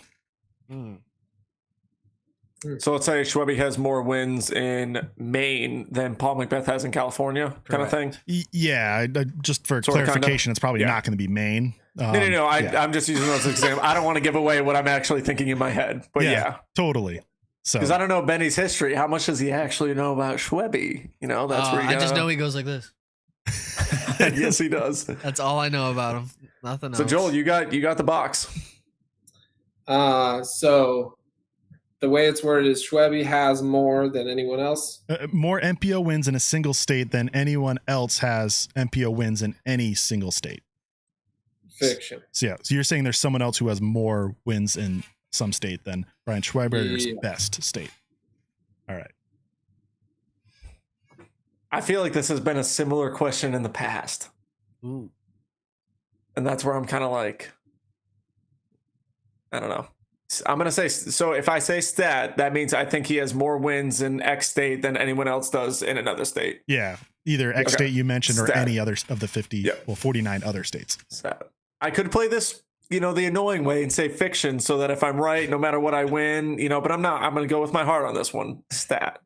So let's say Schwebby has more wins in Maine than Paul Macbeth has in California, kind of thing. Yeah, just for clarification, it's probably not going to be Maine. No. I'm just using those examples. I don't want to give away what I'm actually thinking in my head, but totally. So because I don't know Benny's history, how much does he actually know about Schwebby? That's where I just know he goes like this. Yes, he does. That's all I know about him. Nothing else. So Joel, you got the box. So the way it's worded is Schwebby has more than anyone else. More MPO wins in a single state than anyone else has MPO wins in any single state. Fiction. So you're saying there's someone else who has more wins in some state than Brian Schweberger's best state. All right. I feel like this has been a similar question in the past. Ooh. And that's where I'm kind of like, I don't know. I'm going to say, so if I say stat, that means I think he has more wins in X state than anyone else does in another state. Yeah. Either X state you mentioned or any other of the 49 other states. Stat. I could play this, the annoying way and say fiction so that if I'm right, no matter what I win, but I'm not. I'm going to go with my heart on this one. Stat.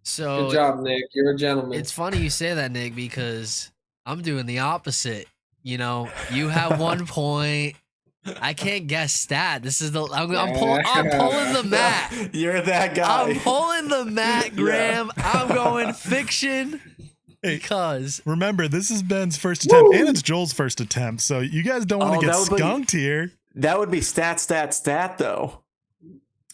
So good job, Nick. You're a gentleman. It's funny you say that, Nick, because I'm doing the opposite. You have 1 point. I can't guess stat. This is I'm pulling the mat. You're that guy. I'm pulling the mat, Graham. I'm going fiction. Because remember, this is Ben's first attempt and it's Joel's first attempt, so you guys don't want to get skunked here. That would be stat though.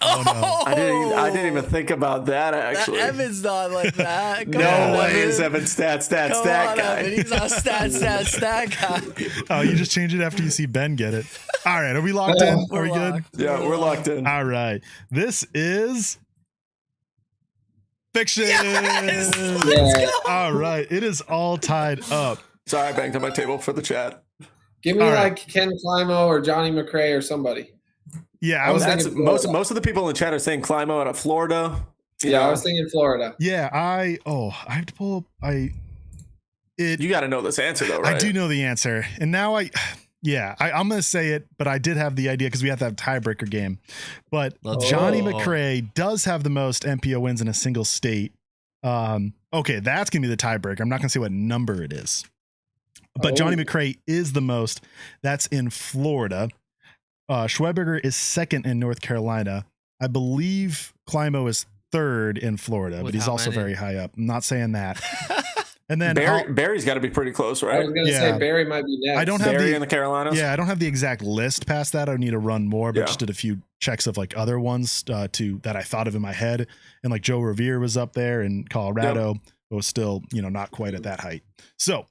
Oh no! I didn't even think about that actually. Evan's not like that. No way is Evan stat guy. Evan. He's not stat guy. Oh, you just change it after you see Ben get it. All right, are we locked in? Are we good? Yeah, we're locked in. All right, this is fiction. Yes! All right, it is all tied up. Sorry, I banged on my table for the chat. Give me Ken Climo or Johnny McRae or somebody. Yeah, I was thinking most of the people in the chat are saying Climo out of Florida. I was thinking Florida. Yeah, I have to pull up. You got to know this answer though, right? I do know the answer, and now I'm going to say it, but I did have the idea because we have to have a tiebreaker game. But Johnny McRae does have the most MPO wins in a single state. Okay, that's going to be the tiebreaker. I'm not going to say what number it is, but Johnny McRae is the most. That's in Florida. Schweberger is second in North Carolina. I believe Climo is third in Florida, With but he's how also many? very high up. I'm not saying that. And then Barry's got to be pretty close, I right? was gonna Yeah. say Barry might be next. I don't have Barry the in the Carolinas. I don't have the exact list past that. I would need to run more, but Yeah. just did a few checks of like other ones that I thought of in my head. And like Joe Revere was up there in Colorado, but was still, not quite at that height. So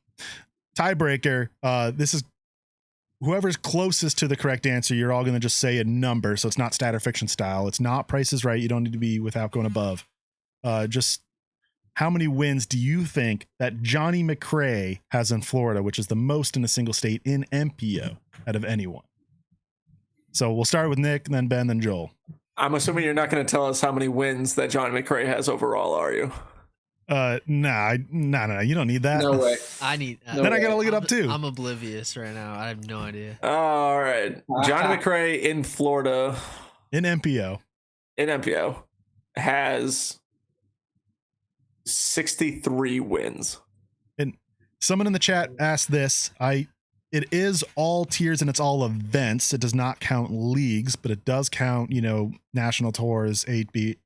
tiebreaker. This is whoever's closest to the correct answer. You're all going to just say a number. So it's not stat or fiction style. It's not Price is Right. You don't need to be without going above. Just how many wins do you think that Johnny McRae has in Florida, which is the most in a single state in MPO out of anyone? So we'll start with Nick, then Ben, then Joel. I'm assuming you're not going to tell us how many wins that Johnny McRae has overall, are you? No, you don't need that. No way. I need. No Then I way. gotta look it up too. I'm oblivious right now. I have no idea. All right. Johnny McRae in Florida In MPO. in MPO has 63 wins. And someone in the chat asked this. It is all tiers and it's all events. It does not count leagues, but it does count, national tours, A, B,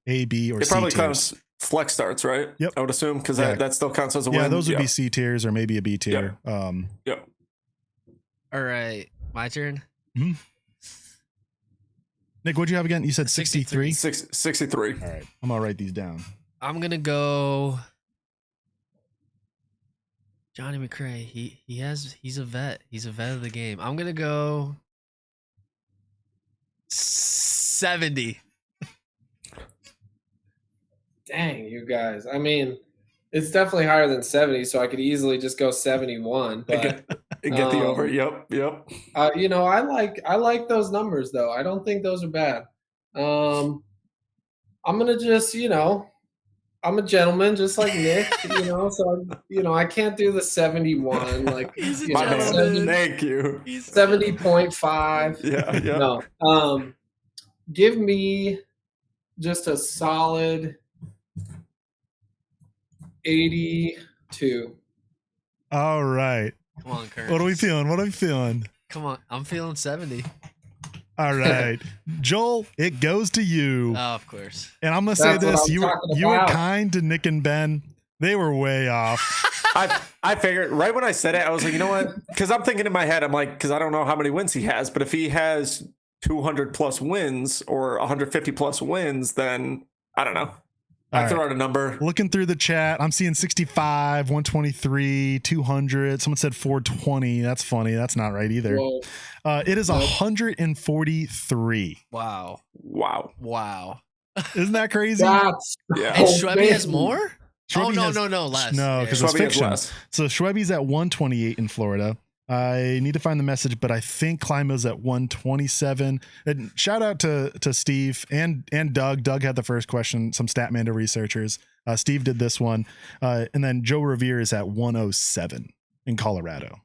or It C probably tiers. counts flex starts, right? Yep. I would assume because Yeah. that still counts as a win. Yeah, those would be C tiers or maybe a B tier. Yep. All right, my turn. Nick, what'd you have again? You said 63? 63. All right, I'm gonna write these down. I'm gonna go. Johnny McRae. He's a vet. He's a vet of the game. I'm gonna go 70. Dang, you guys. I mean, it's definitely higher than 70, so I could easily just go 71. But Get the over. Yep. I like those numbers though. I don't think those are bad. I'm gonna just, I'm a gentleman just like Nick, so I can't do the 71. Like, He's a My man. gentleman. Thank you. 70.5. Yeah. No. Give me just a solid 82. All right. Come on, Kurt. What are we feeling? Come on, I'm feeling 70. All right. Joel, it goes to you. Oh, of course. And I'm gonna say That's what this: I'm you talking were about. kind to Nick and Ben. They were way off. I figured right when I said it, I was like, you know what? Because I'm thinking in my head, I'm like, because I don't know how many wins he has, but if he has 200 plus wins or 150 plus wins, then I don't know. I All throw right. out a number. Looking through the chat, I'm seeing 65, 123, 200. Someone said 420. That's funny. That's not right either. Whoa. It is Nope. 143. Wow. Wow. Isn't that crazy? That's Yeah. And Oh, Schwebby has man. more? Schwebby has- No, less. No, Yeah. because it's Schwebby has fiction. less. So Schwebby's at 128 in Florida. I need to find the message, but I think Climo's at 127. And shout out to Steve and Doug. Doug had the first question, some Statmanda researchers. Steve did this one. And then Joe Revere is at 107 in Colorado.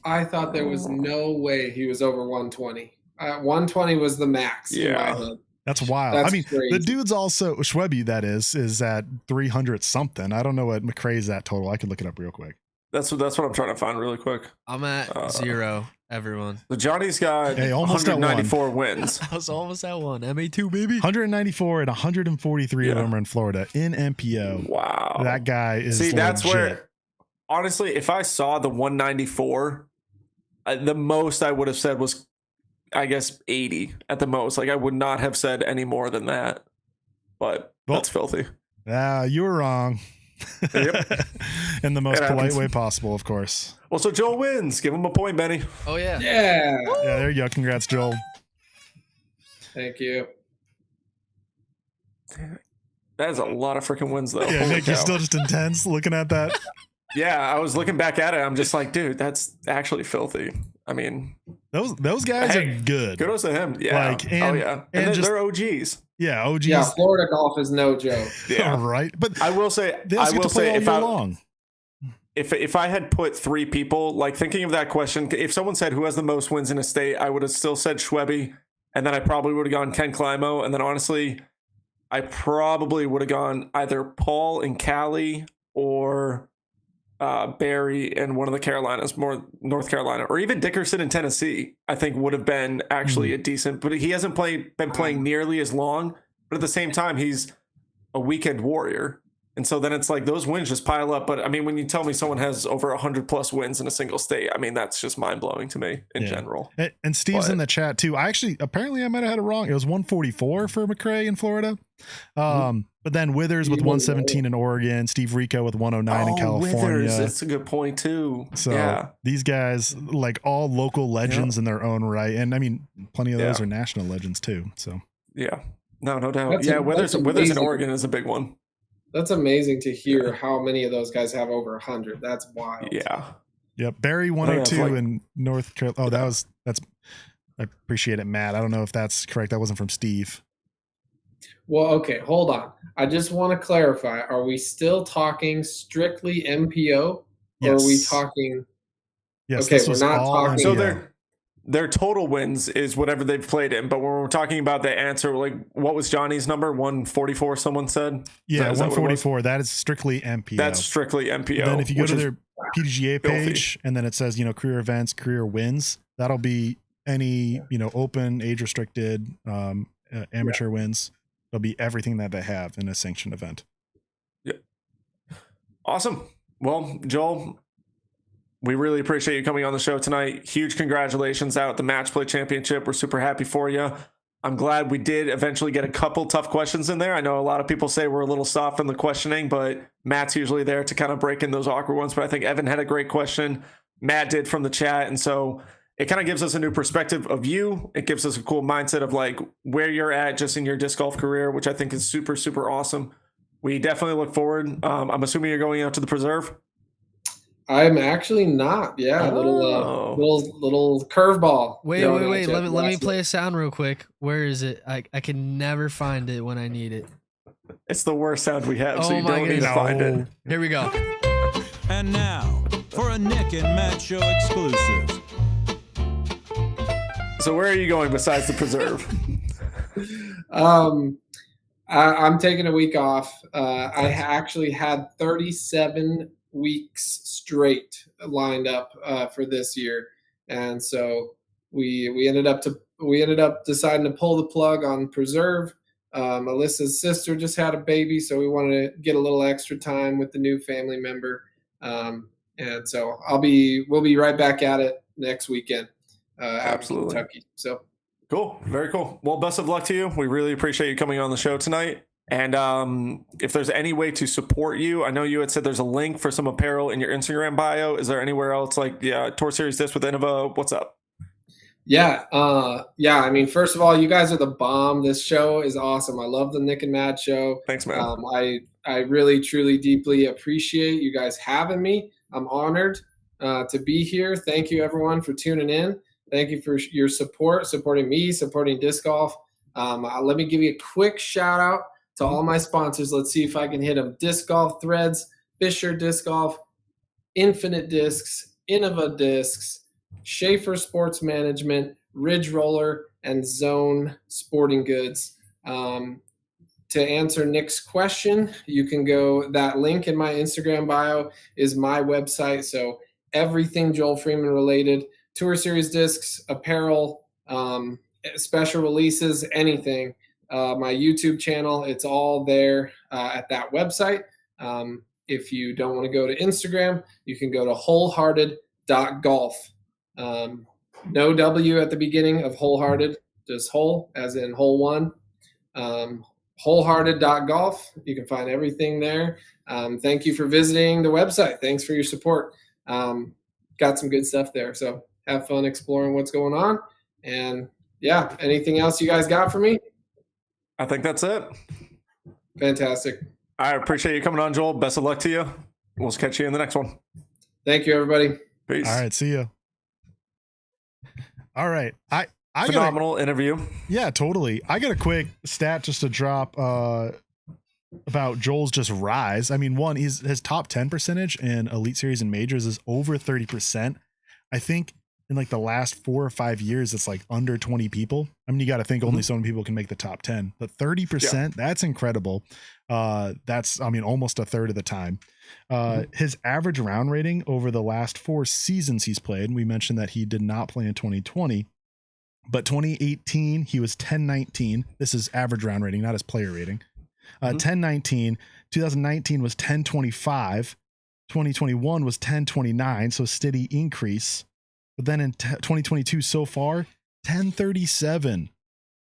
I thought there was no way he was over 120. 120 was the max. in my Yeah. head. That's wild. That's I mean, crazy. the dude's also, Schwebby, that is at 300 something. I don't know what McRae's at total. I could look it up real quick. That's what I'm trying to find really quick. I'm at 0, everyone. So Johnny's got Hey, almost at 194 wins. I was almost at 1. MA2, baby. 194 and 143 of Yeah. them are in Florida in MPO. Wow. That guy is See, that's legit. where, honestly, if I saw the 194, the most I would have said was, I guess, 80 at the most. Like, I would not have said any more than that. But Well, that's filthy. You were wrong. Yep. In the most It polite happens. way possible, of course. Well, so Joel wins. Give him a point, Benny. Oh, yeah. Yeah. Yeah, there you go. Congrats, Joel. Thank you. That is a lot of freaking wins, though. Yeah, Holy Nick, you're cow. still just intense looking at that. Yeah, I was looking back at it. I'm just like, dude, that's actually filthy. I mean, Those guys Hey, are good. kudos to him. Yeah. Like, and- oh, yeah. and And just- they're OGs. Yeah, OGs. Yeah, Florida golf is no joke. Yeah. Right. But I will say, they I also get will to play say, all if year I, long. if I had put three people, like thinking of that question, if someone said who has the most wins in a state, I would have still said Schwebby, and then I probably would have gone Ken Climo, and then honestly, I probably would have gone either Paul and Cali or Barry in one of the Carolinas, more North Carolina, or even Dickerson in Tennessee, I think would have been actually a decent, but he hasn't been playing nearly as long. But at the same time, he's a weekend warrior. And so then it's like those wins just pile up. But I mean, when you tell me someone has over 100+ wins in a single state, I mean, that's just mind blowing to me in general. And Steve's in the chat too. Apparently I might have had it wrong. It was 144 for McRae in Florida. But then Withers with 117 in Oregon, Steve Rico with 109 in California. Withers, that's a good point too. So these guys, like all local legends in their own right. And I mean, plenty of those are national legends too. So no doubt. Withers in Oregon is a big one. That's amazing to hear how many of those guys have over 100. That's wild. Yeah. Yep. Barry 102 in North Carolina. Oh, that's I appreciate it, Matt. I don't know if that's correct. That wasn't from Steve. Well, okay, hold on. I just want to clarify. Are we still talking strictly MPO? Or are we talking? Yes. Okay, we're not talking. So their total wins is whatever they've played in. But when we're talking about the answer, like what was Johnny's number? 144, someone said? Yeah, 144. That is strictly MPO. That's strictly MPO. And then if you go to their PDGA page and then it says, career events, career wins, that'll be any, open, age restricted, amateur wins. It'll be everything that they have in a sanctioned event. Yeah. Awesome. Well, Joel, we really appreciate you coming on the show tonight. Huge congratulations out at the Matchplay Championship. We're super happy for you. I'm glad we did eventually get a couple tough questions in there. I know a lot of people say we're a little soft in the questioning, but Matt's usually there to kind of break in those awkward ones. But I think Evan had a great question. Matt did from the chat. And so it kind of gives us a new perspective of you. It gives us a cool mindset of like where you're at just in your disc golf career, which I think is super, super awesome. We definitely look forward. I'm assuming you're going out to the Preserve. I'm actually not. Yeah, little curveball. Wait. Let me play a sound real quick. Where is it? I can never find it when I need it. It's the worst sound we have, so you don't need to find it. Here we go. And now for a Nick and Matt Show exclusive. So where are you going besides the Preserve? I'm taking a week off. I actually had 37 weeks straight lined up for this year, and so we ended up deciding to pull the plug on Preserve. Alyssa's sister just had a baby, so we wanted to get a little extra time with the new family member, and so we'll be right back at it next weekend. Out in Kentucky. So cool. Very cool. Well, best of luck to you. We really appreciate you coming on the show tonight. And if there's any way to support you, I know you had said there's a link for some apparel in your Instagram bio. Is there anywhere else like Tour Series Disc with Innova? What's up? Yeah. I mean, first of all, you guys are the bomb. This show is awesome. I love the Nick and Matt show. Thanks, man. I really, truly, deeply appreciate you guys having me. I'm honored to be here. Thank you, everyone, for tuning in. Thank you for your support, supporting me, supporting disc golf. Let me give you a quick shout out to all my sponsors. Let's see if I can hit them. Disc Golf Threads, Fisher Disc Golf, Infinite Discs, Innova Discs, Schaefer Sports Management, Ridge Roller, and Zone Sporting Goods. To answer Nick's question, you can go, that link in my Instagram bio is my website. So everything Joel Freeman related, Tour Series discs, apparel, special releases, anything. My YouTube channel, it's all there at that website. If you don't want to go to Instagram, you can go to wholehearted.golf. No W at the beginning of wholehearted, just whole as in whole one. Wholehearted.golf. You can find everything there. Thank you for visiting the website. Thanks for your support. Got some good stuff there. So have fun exploring what's going on. And yeah, anything else you guys got for me? I think that's it. Fantastic. I appreciate you coming on, Joel. Best of luck to you. We'll catch you in the next one. Thank you, everybody. Peace. All right. See you. All right. I Phenomenal interview. Yeah, totally. I got a quick stat just to drop about Joel's just rise. I mean, his top 10 percentage in Elite Series and Majors is over 30%. I think in like the last 4 or 5 years, it's like under 20 people. I mean, you got to think only so many people can make the top 10, but 30%, that's incredible. That's, I mean, almost a third of the time. His average round rating over the last 4 seasons he's played, and we mentioned that he did not play in 2020, but 2018, he was 1019. This is average round rating, not his player rating. 1019. 2019 was 1025. 2021 was 1029. So steady increase. But then in 2022 so far, 1037.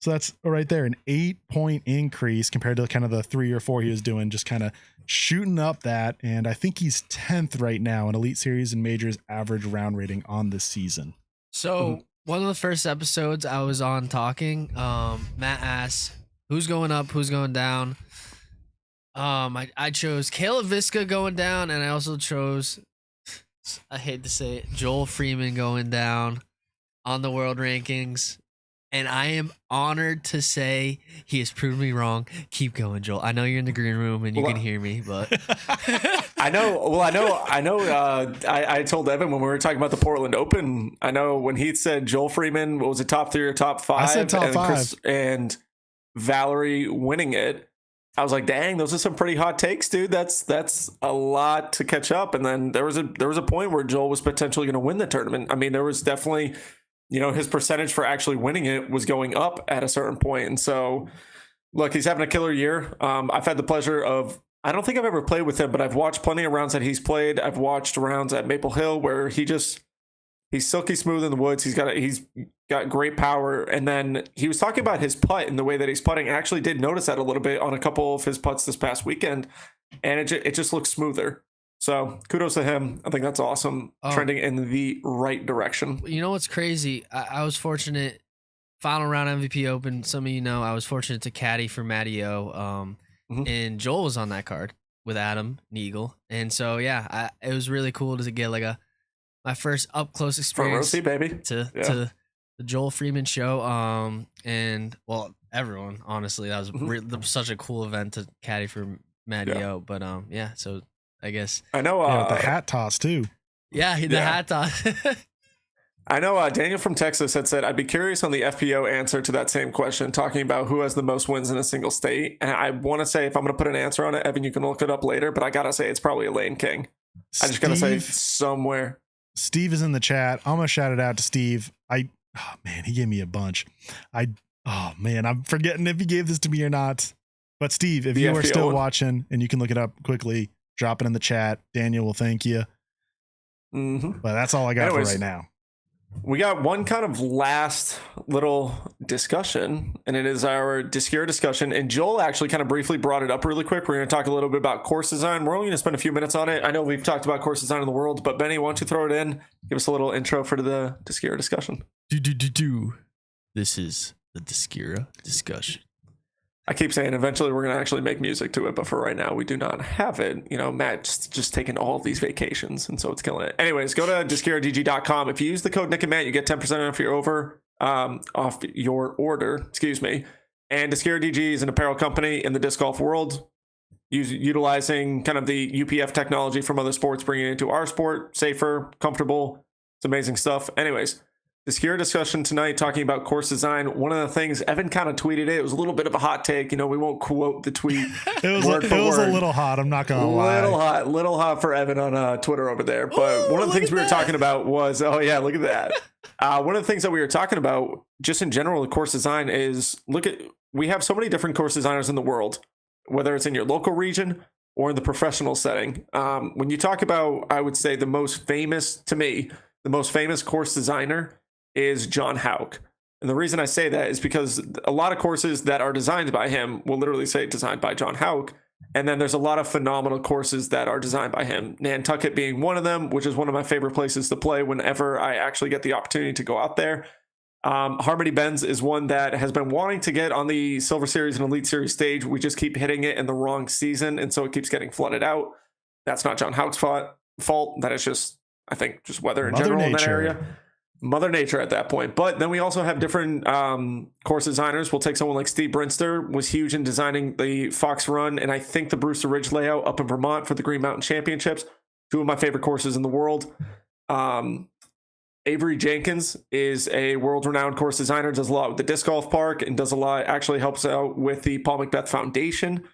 So that's right there, an 8-point increase compared to kind of the 3 or 4 he was doing, just kind of shooting up that. And I think he's 10th right now in Elite Series and Majors average round rating on this season. So one of the first episodes I was on talking, Matt asked, who's going up, who's going down? I chose Caleb Visca going down, and I also chose, I hate to say it, Joel Freeman going down on the world rankings. And I am honored to say he has proven me wrong. Keep going, Joel. I know you're in the green room and you can hear me, but I know. Well, I know. I told Evan when we were talking about the Portland Open. I know when he said Joel Freeman, what was it, top 3 or top 5? I said top and 5. And Valerie winning it. I was like, dang, those are some pretty hot takes, dude. That's a lot to catch up. And then there was a point where Joel was potentially going to win the tournament. I mean, there was definitely, his percentage for actually winning it was going up at a certain point. And so, look, he's having a killer year. I've had the pleasure of, I don't think I've ever played with him, but I've watched plenty of rounds that he's played. I've watched rounds at Maple Hill where he's silky smooth in the woods. He's got great power. And then he was talking about his putt and the way that he's putting. I actually did notice that a little bit on a couple of his putts this past weekend, and it just looks smoother. So kudos to him. I think that's awesome. Trending in the right direction. You know what's crazy? I was fortunate. Final round MVP Open. Some of you know I was fortunate to caddy for Matty O. And Joel was on that card with Adam Neagle. And so it was really cool to get like my first up close experience Front row seat, baby. to the Joel Freeman show. And well, everyone, honestly, that was such a cool event to caddy for Matty O. But so I guess I know with the hat toss too. Yeah, the hat toss. I know Daniel from Texas had said, I'd be curious on the FPO answer to that same question, talking about who has the most wins in a single state. And I want to say, if I'm going to put an answer on it, Evan, you can look it up later, but I got to say it's probably Elaine King. I just got to say somewhere. Steve is in the chat. I'm going to shout it out to Steve. He gave me a bunch. I'm forgetting if he gave this to me or not. But Steve, if you are still watching and you can look it up quickly, drop it in the chat. Daniel will thank you. But that's all I got for right now. We got one kind of last little discussion, and it is our Discure discussion. And Joel actually kind of briefly brought it up really quick. We're going to talk a little bit about course design. We're only going to spend a few minutes on it. I know we've talked about course design in the world, but Benny, why don't you throw it in? Give us a little intro for the Discure discussion. This is the Discure discussion. I keep saying eventually we're going to actually make music to it, but for right now, we do not have it. Matt's just taking all of these vacations, and so it's killing it. Anyways, go to discuredg.com. If you use the code Nick and Matt, you get 10% off your order. Excuse me. And Discure DG is an apparel company in the disc golf world, utilizing kind of the UPF technology from other sports, bringing it into our sport, safer, comfortable. It's amazing stuff. Anyways, Discure discussion tonight, talking about course design. One of the things, Evan kind of tweeted it. It was a little bit of a hot take. We won't quote the tweet. It was a little hot. I'm not going to lie. Little hot for Evan on Twitter over there. But one of the things we were talking about was, look at that. One of the things that we were talking about just in general with course design is, we have so many different course designers in the world, whether it's in your local region or in the professional setting. When you talk about, I would say the most famous course designer is John Houck. And the reason I say that is because a lot of courses that are designed by him will literally say designed by John Houck. And then there's a lot of phenomenal courses that are designed by him. Nantucket being one of them, which is one of my favorite places to play whenever I actually get the opportunity to go out there. Harmony Bends is one that has been wanting to get on the Silver Series and Elite Series stage. We just keep hitting it in the wrong season, and so it keeps getting flooded out. That's not John Houck's fault. That is just, I think, just weather in general in that area. Mother Nature at that point. But then we also have different course designers. We'll take someone like Steve Brinster, was huge in designing the Fox Run and I think the Brewster Ridge layout up in Vermont for the Green Mountain Championships. Two of my favorite courses in the world. Avery Jenkins is a world-renowned course designer, does a lot with the disc golf park, and does a lot, actually helps out with the Paul Macbeth Foundation.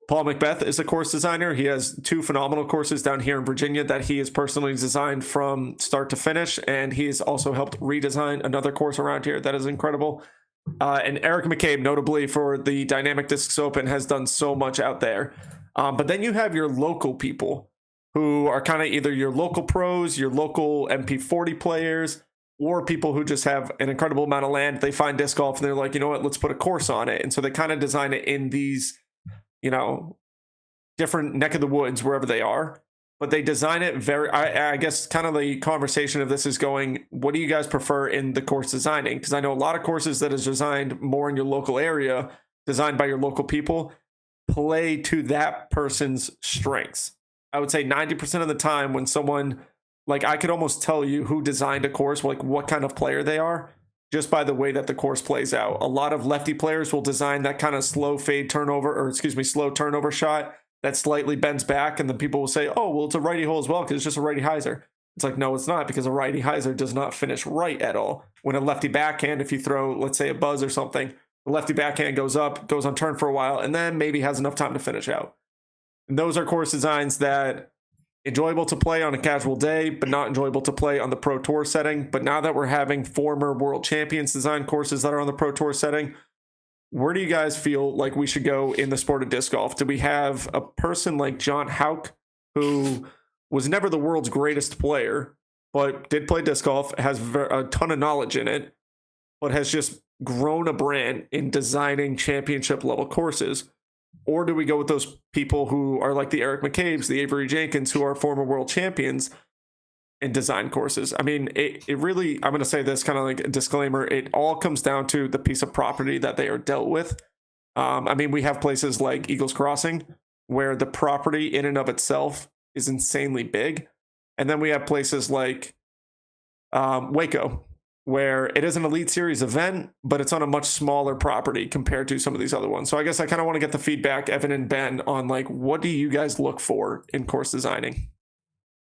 Paul Macbeth is a course designer. He has 2 phenomenal courses down here in Virginia that he has personally designed from start to finish, and he's also helped redesign another course around here that is incredible. And Eric McCabe, notably for the Dynamic Discs Open, has done so much out there. But then you have your local people who are kind of either your local pros, your local MP40 players, or people who just have an incredible amount of land. They find disc golf and they're like, you know what, let's put a course on it. And so they kind of design it in these, you know, different neck of the woods, wherever they are. But they design it very, I guess kind of the conversation of this is going, what do you guys prefer in the course designing? Because I know a lot of courses that is designed more in your local area, designed by your local people, play to that person's strengths. I would say 90% of the time when someone, like I could almost tell you who designed a course, like what kind of player they are, just by the way that the course plays out. A lot of lefty players will design that kind of slow turnover shot that slightly bends back, and then people will say, oh, well, it's a righty hole as well because it's just a righty hyzer. It's like, no, it's not, because a righty hyzer does not finish right at all. When a lefty backhand, if you throw, let's say, a buzz or something, the lefty backhand goes up, goes on turn for a while, and then maybe has enough time to finish out. And those are course designs that enjoyable to play on a casual day, but not enjoyable to play on the Pro Tour setting. But now that we're having former world champions design courses that are on the Pro Tour setting, where do you guys feel like we should go in the sport of disc golf? Do we have a person like John Houck, who was never the world's greatest player, but did play disc golf, has a ton of knowledge in it, but has just grown a brand in designing championship level courses? Or do we go with those people who are like the Eric McCabe's, the Avery Jenkins, who are former world champions and design courses? I mean, it really, I'm going to say this kind of like a disclaimer, it all comes down to the piece of property that they are dealt with. I mean, we have places like Eagles Crossing where the property in and of itself is insanely big. And then we have places like Waco, where it is an Elite Series event, but it's on a much smaller property compared to some of these other ones. So I guess I kind of want to get the feedback, Evan and Ben, on like, what do you guys look for in course designing?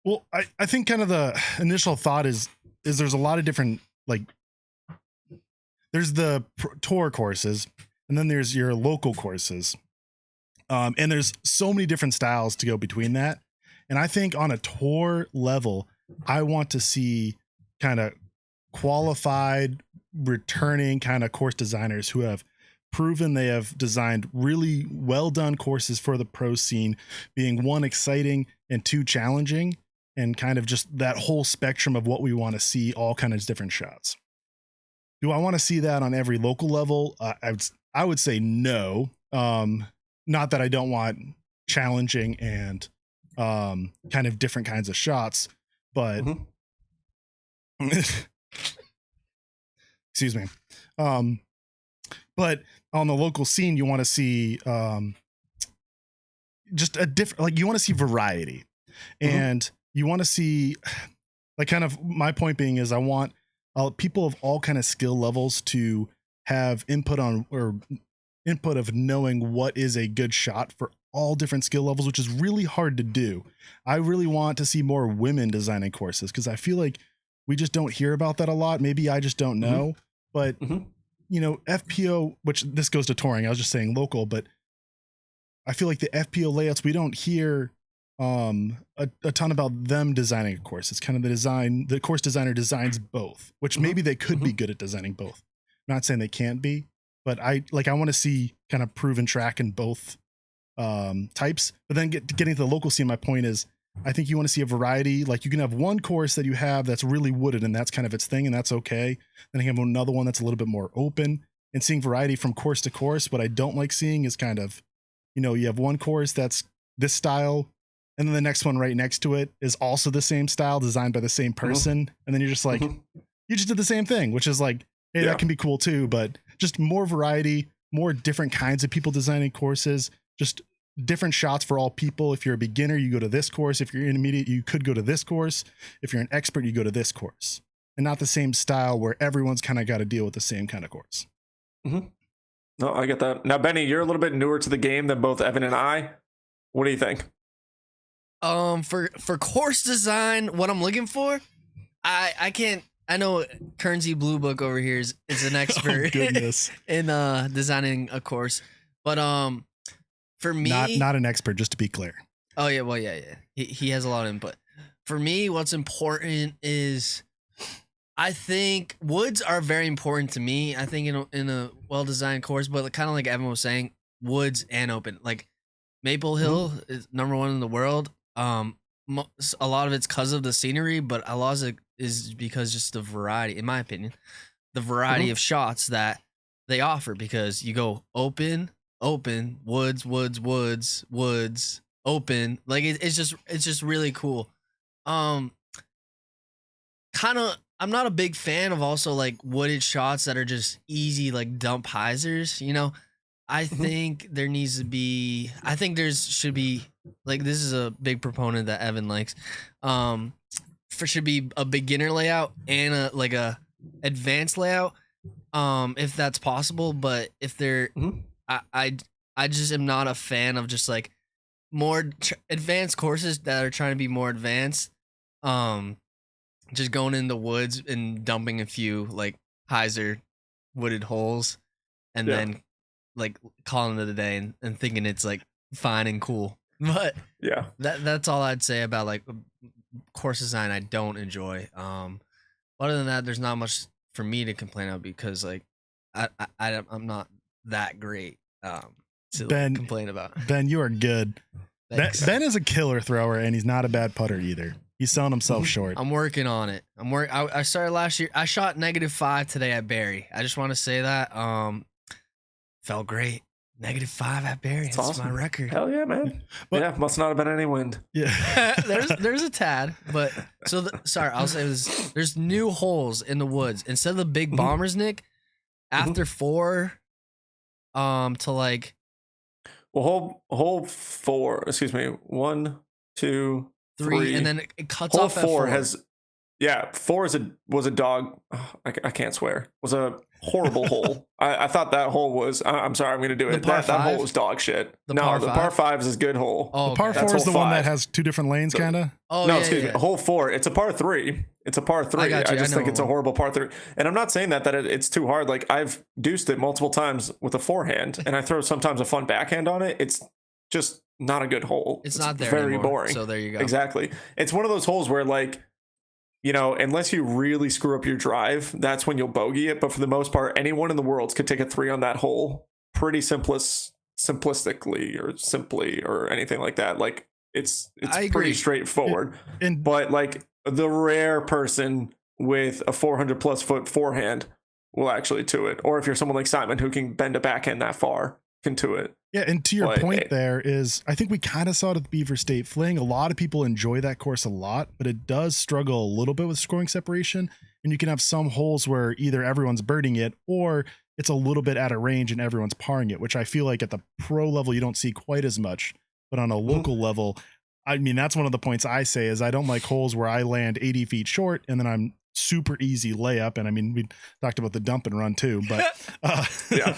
Well, I think kind of the initial thought is there's a lot of different, like, there's the tour courses, and then there's your local courses. And there's so many different styles to go between that. And I think on a tour level, I want to see kind of qualified, returning kind of course designers who have proven they have designed really well done courses for the pro scene, being 1, exciting, and 2, challenging, and kind of just that whole spectrum of what we want to see, all kind of different shots. Do I want to see that on every local level? I would say no. Not that I don't want challenging and kind of different kinds of shots, but excuse me. But on the local scene, you want to see just a different, like, you want to see variety, and you want to see, like, kind of my point being is I want people of all kind of skill levels to have input on, or input of knowing what is a good shot for all different skill levels, which is really hard to do. I really want to see more women designing courses, because I feel like we just don't hear about that a lot. Maybe I just don't know, but you know, FPO, which this goes to touring, I was just saying local, but I feel like the FPO layouts, we don't hear a ton about them designing a course. It's kind of the course designer designs both, which maybe they could be good at designing both. I'm not saying they can't be, but I want to see kind of proven track in both types. But then getting to the local scene, my point is, I think you want to see a variety. Like, you can have one course that you have that's really wooded and that's kind of its thing, and that's okay. Then you have another one that's a little bit more open, and seeing variety from course to course. What I don't like seeing is kind of, you know, you have one course that's this style, and then the next one right next to it is also the same style, designed by the same person. And then you're just like, you just did the same thing, which is like, hey, that can be cool too, but just more variety, more different kinds of people designing courses, just different shots for all people. If you're a beginner, you go to this course. If you're intermediate, you could go to this course. If you're an expert, you go to this course, and not the same style where everyone's kind of got to deal with the same kind of course. No, I get that. Now, Benny, you're a little bit newer to the game than both Evan and I. What do you think? For course design, what I'm looking for, I can't I know Kernsey Blue Book over here is an expert goodness. in designing a course, but for me, not an expert, just to be clear. Oh yeah, well yeah. He has a lot of input. For me, what's important is I think woods are very important to me. I think in a well-designed course, but kind of like Evan was saying, woods and open. Like Maple Hill is #1 in the world. A lot of it's because of the scenery, but a lot of it is because just the variety, in my opinion, the variety of shots that they offer. Because you go open, woods, open. Like it's just really cool. Kind of. I'm not a big fan of also like wooded shots that are just easy like dump hyzers. You know, I think there needs to be. I think should be like this is a big proponent that Evan likes. Should be a beginner layout and a advanced layout, if that's possible. But if they're, I just am not a fan of just like more advanced courses that are trying to be more advanced. Just going in the woods and dumping a few like hyzer wooded holes, and then like calling it a day and thinking it's like fine and cool. But yeah, that's all I'd say about like course design I don't enjoy. Other than that, there's not much for me to complain about because like I'm not that great to complain about. Ben, you are good. Thanks. Ben is a killer thrower, and he's not a bad putter either. He's selling himself short. I'm working on it. I started last year. I shot -5 today at Barry. I just want to say that. Felt great. -5 at Barry. That's awesome. my record. Hell yeah, man. But- yeah, must not have been any wind. Yeah. there's a tad, but sorry, I'll say this. There's new holes in the woods. Instead of the big bombers, Nick, after 4 to like hole 4, excuse me, 1, 2, 3, and then it cuts hole off at 4 4. has 4 was a dog. I can't swear. Was a horrible hole. I thought that hole was. I'm sorry. I'm gonna do it. par That hole five? was dog shit. The No, par the five? par 5 is a good hole. Oh, The par okay. 4 is That's the hole one that 5. has 2 different lanes, kind of. Oh, No, yeah, excuse yeah. me. Hole 4. It's a par 3. It's a par 3. I got you. I just I know think it's a one. horrible par 3. And I'm not saying that it's too hard. Like I've deuced it multiple times with a forehand, and I throw sometimes a fun backhand on it. It's just not a good hole. It's not there very anymore, boring. so there you go. Exactly. It's one of those holes where like, you know, unless you really screw up your drive, that's when you'll bogey it. But for the most part, anyone in the world could take a 3 on that hole pretty simplistically or simply or anything like that. Like it's I agree. pretty straightforward. And But like the rare person with a 400 plus foot forehand will actually to it. Or if you're someone like Simon who can bend a backhand that far, can to it. yeah, and to your But, point hey. there is, I think we kind of saw it at the Beaver State Fling. A lot of people enjoy that course a lot, but it does struggle a little bit with scoring separation. And you can have some holes where either everyone's birding it or it's a little bit out of range and everyone's parring it, which I feel like at the pro level you don't see quite as much. But on a local level, I mean, that's one of the points I say is I don't like holes where I land 80 feet short and then I'm super easy layup. And I mean, we talked about the dump and run too, but Yeah.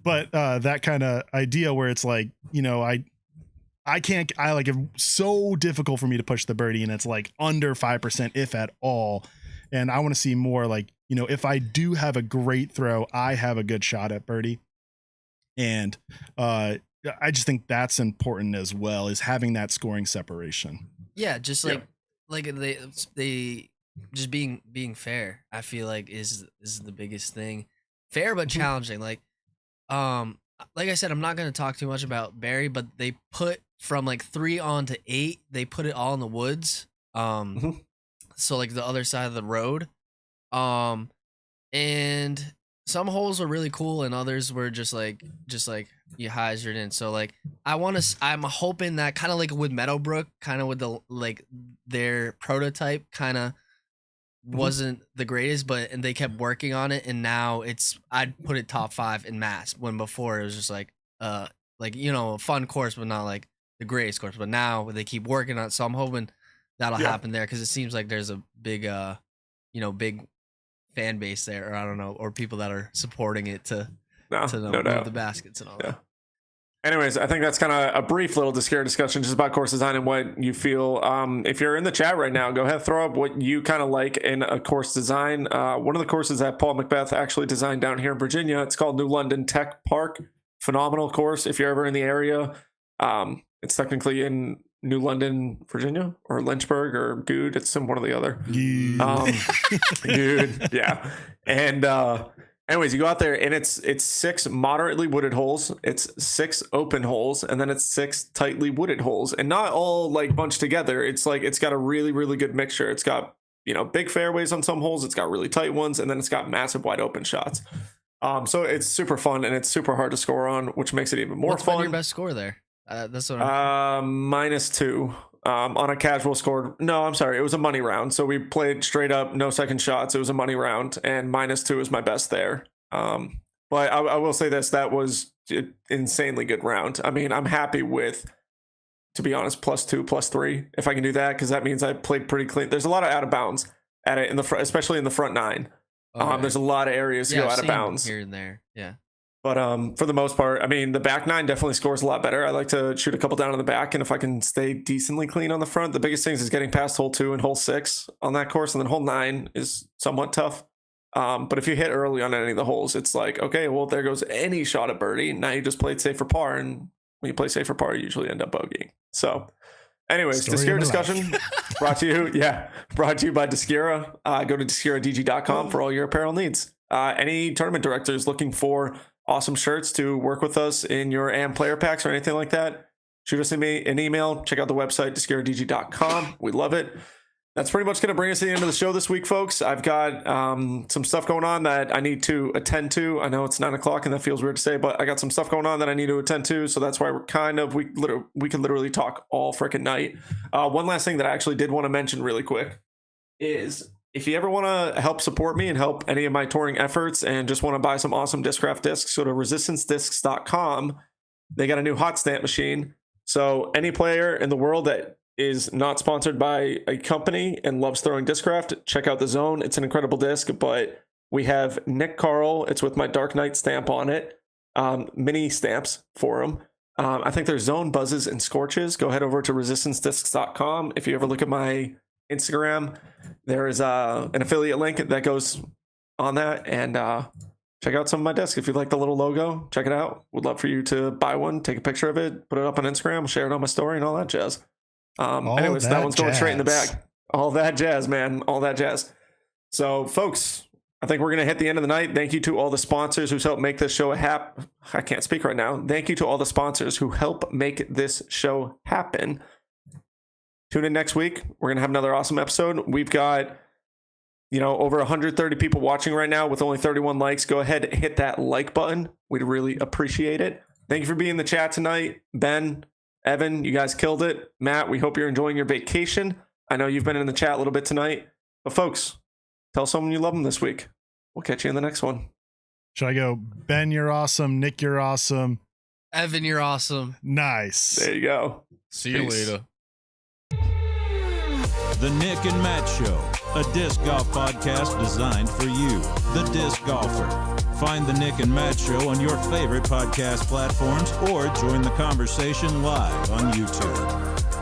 but that kind of idea where it's like, you know, I like it's so difficult for me to push the birdie and it's like under 5% if at all. And I want to see more like, you know, if I do have a great throw, I have a good shot at birdie. And I just think that's important as well, is having that scoring separation. Yeah, just like they just being fair. I feel like is the biggest thing. Fair but challenging. Like I said, I'm not gonna talk too much about Barry, but they put from like 3 on to 8. They put it all in the woods. So like the other side of the road. And some holes were really cool, and others were just like you hyzered in. So like I'm hoping that kind of like with Meadowbrook, kind of with the like their prototype kind of wasn't the greatest, and they kept working on it, and now I'd put it top 5 in Mass, when before it was just like you know, a fun course but not like the greatest course. But now they keep working on it, so I'm hoping that'll happen there, because it seems like there's a big big fan base there, or I don't know, or people that are supporting it to No move doubt. the baskets and all Yeah. that. Anyways, I think that's kind of a brief little Discera discussion just about course design and what you feel. If you're in the chat right now, go ahead, throw up what you kind of like in a course design. One of the courses that Paul Macbeth actually designed down here in Virginia, it's called New London Tech Park. Phenomenal course if you're ever in the area. It's technically in New London, Virginia, or Lynchburg, or Good. It's in one or the other. Good, yeah. And anyways, you go out there and it's 6 moderately wooded holes, it's 6 open holes, and then it's 6 tightly wooded holes, and not all like bunched together. It's like it's got a really, really good mixture. It's got, you know, big fairways on some holes, it's got really tight ones, and then it's got massive wide open shots. So it's super fun and it's super hard to score on, which makes it even more What's fun. been your best score there? That's what I'm -2 on a casual score. No, I'm sorry, it was a money round. So we played straight up, no second shots. It was a money round, and -2 is my best there. But I will say this: that was an insanely good round. I mean, I'm happy with, to be honest, +2, +3 if I can do that, because that means I played pretty clean. There's a lot of out of bounds at it in the front, especially in the front 9. okay. There's a lot of areas to go I've out of seen bounds here and there. Yeah. But for the most part, I mean, the back 9 definitely scores a lot better. I like to shoot a couple down on the back, and if I can stay decently clean on the front, the biggest things is getting past hole 2 and hole 6 on that course, and then hole 9 is somewhat tough. But if you hit early on any of the holes, it's like, okay, well, there goes any shot at birdie. Now you just played safe for par, and when you play safe for par, you usually end up bogeying. So, anyways, Discera discussion brought to you by Discera. Go to DisceraDG.com for all your apparel needs. Any tournament directors looking for awesome shirts to work with us in your AM player packs or anything like that, shoot us an email. Check out the website, DisceraDG.com. We love it. That's pretty much going to bring us to the end of the show this week, folks. I've got some stuff going on that I need to attend to. I know it's 9 o'clock and that feels weird to say, but I got some stuff going on that I need to attend to. So that's why we can literally talk all freaking night. One last thing that I actually did want to mention really quick is, if you ever want to help support me and help any of my touring efforts and just want to buy some awesome Discraft discs, go to resistancediscs.com. They got a new hot stamp machine. So any player in the world that is not sponsored by a company and loves throwing Discraft, check out the Zone. It's an incredible disc, but we have Nick Carl. It's with my Dark Knight stamp on it. Mini stamps for him. I think there's Zone Buzzes and Scorches. Go head over to resistancediscs.com. If you ever look at my Instagram, there is an affiliate link that goes on that, and check out some of my discs. If you like the little logo, check it out. Would love for you to buy one, take a picture of it, put it up on Instagram, share it on my story, and all that jazz. Anyways, that one's going straight in the bag. All that jazz, man. All that jazz. So, folks, I think we're going to hit the end of the night. Thank you to all the sponsors who's helped make this show I can't speak right now. Thank you to all the sponsors who help make this show happen. Tune in next week. We're going to have another awesome episode. We've got, over 130 people watching right now with only 31 likes. Go ahead and hit that like button. We'd really appreciate it. Thank you for being in the chat tonight. Ben, Evan, you guys killed it. Matt, we hope you're enjoying your vacation. I know you've been in the chat a little bit tonight. But folks, tell someone you love them this week. We'll catch you in the next one. Should I go, Ben, you're awesome. Nick, you're awesome. Evan, you're awesome. Nice. There you go. See you later. The Nick and Matt Show, a disc golf podcast designed for you, the disc golfer. Find the Nick and Matt Show on your favorite podcast platforms or join the conversation live on YouTube.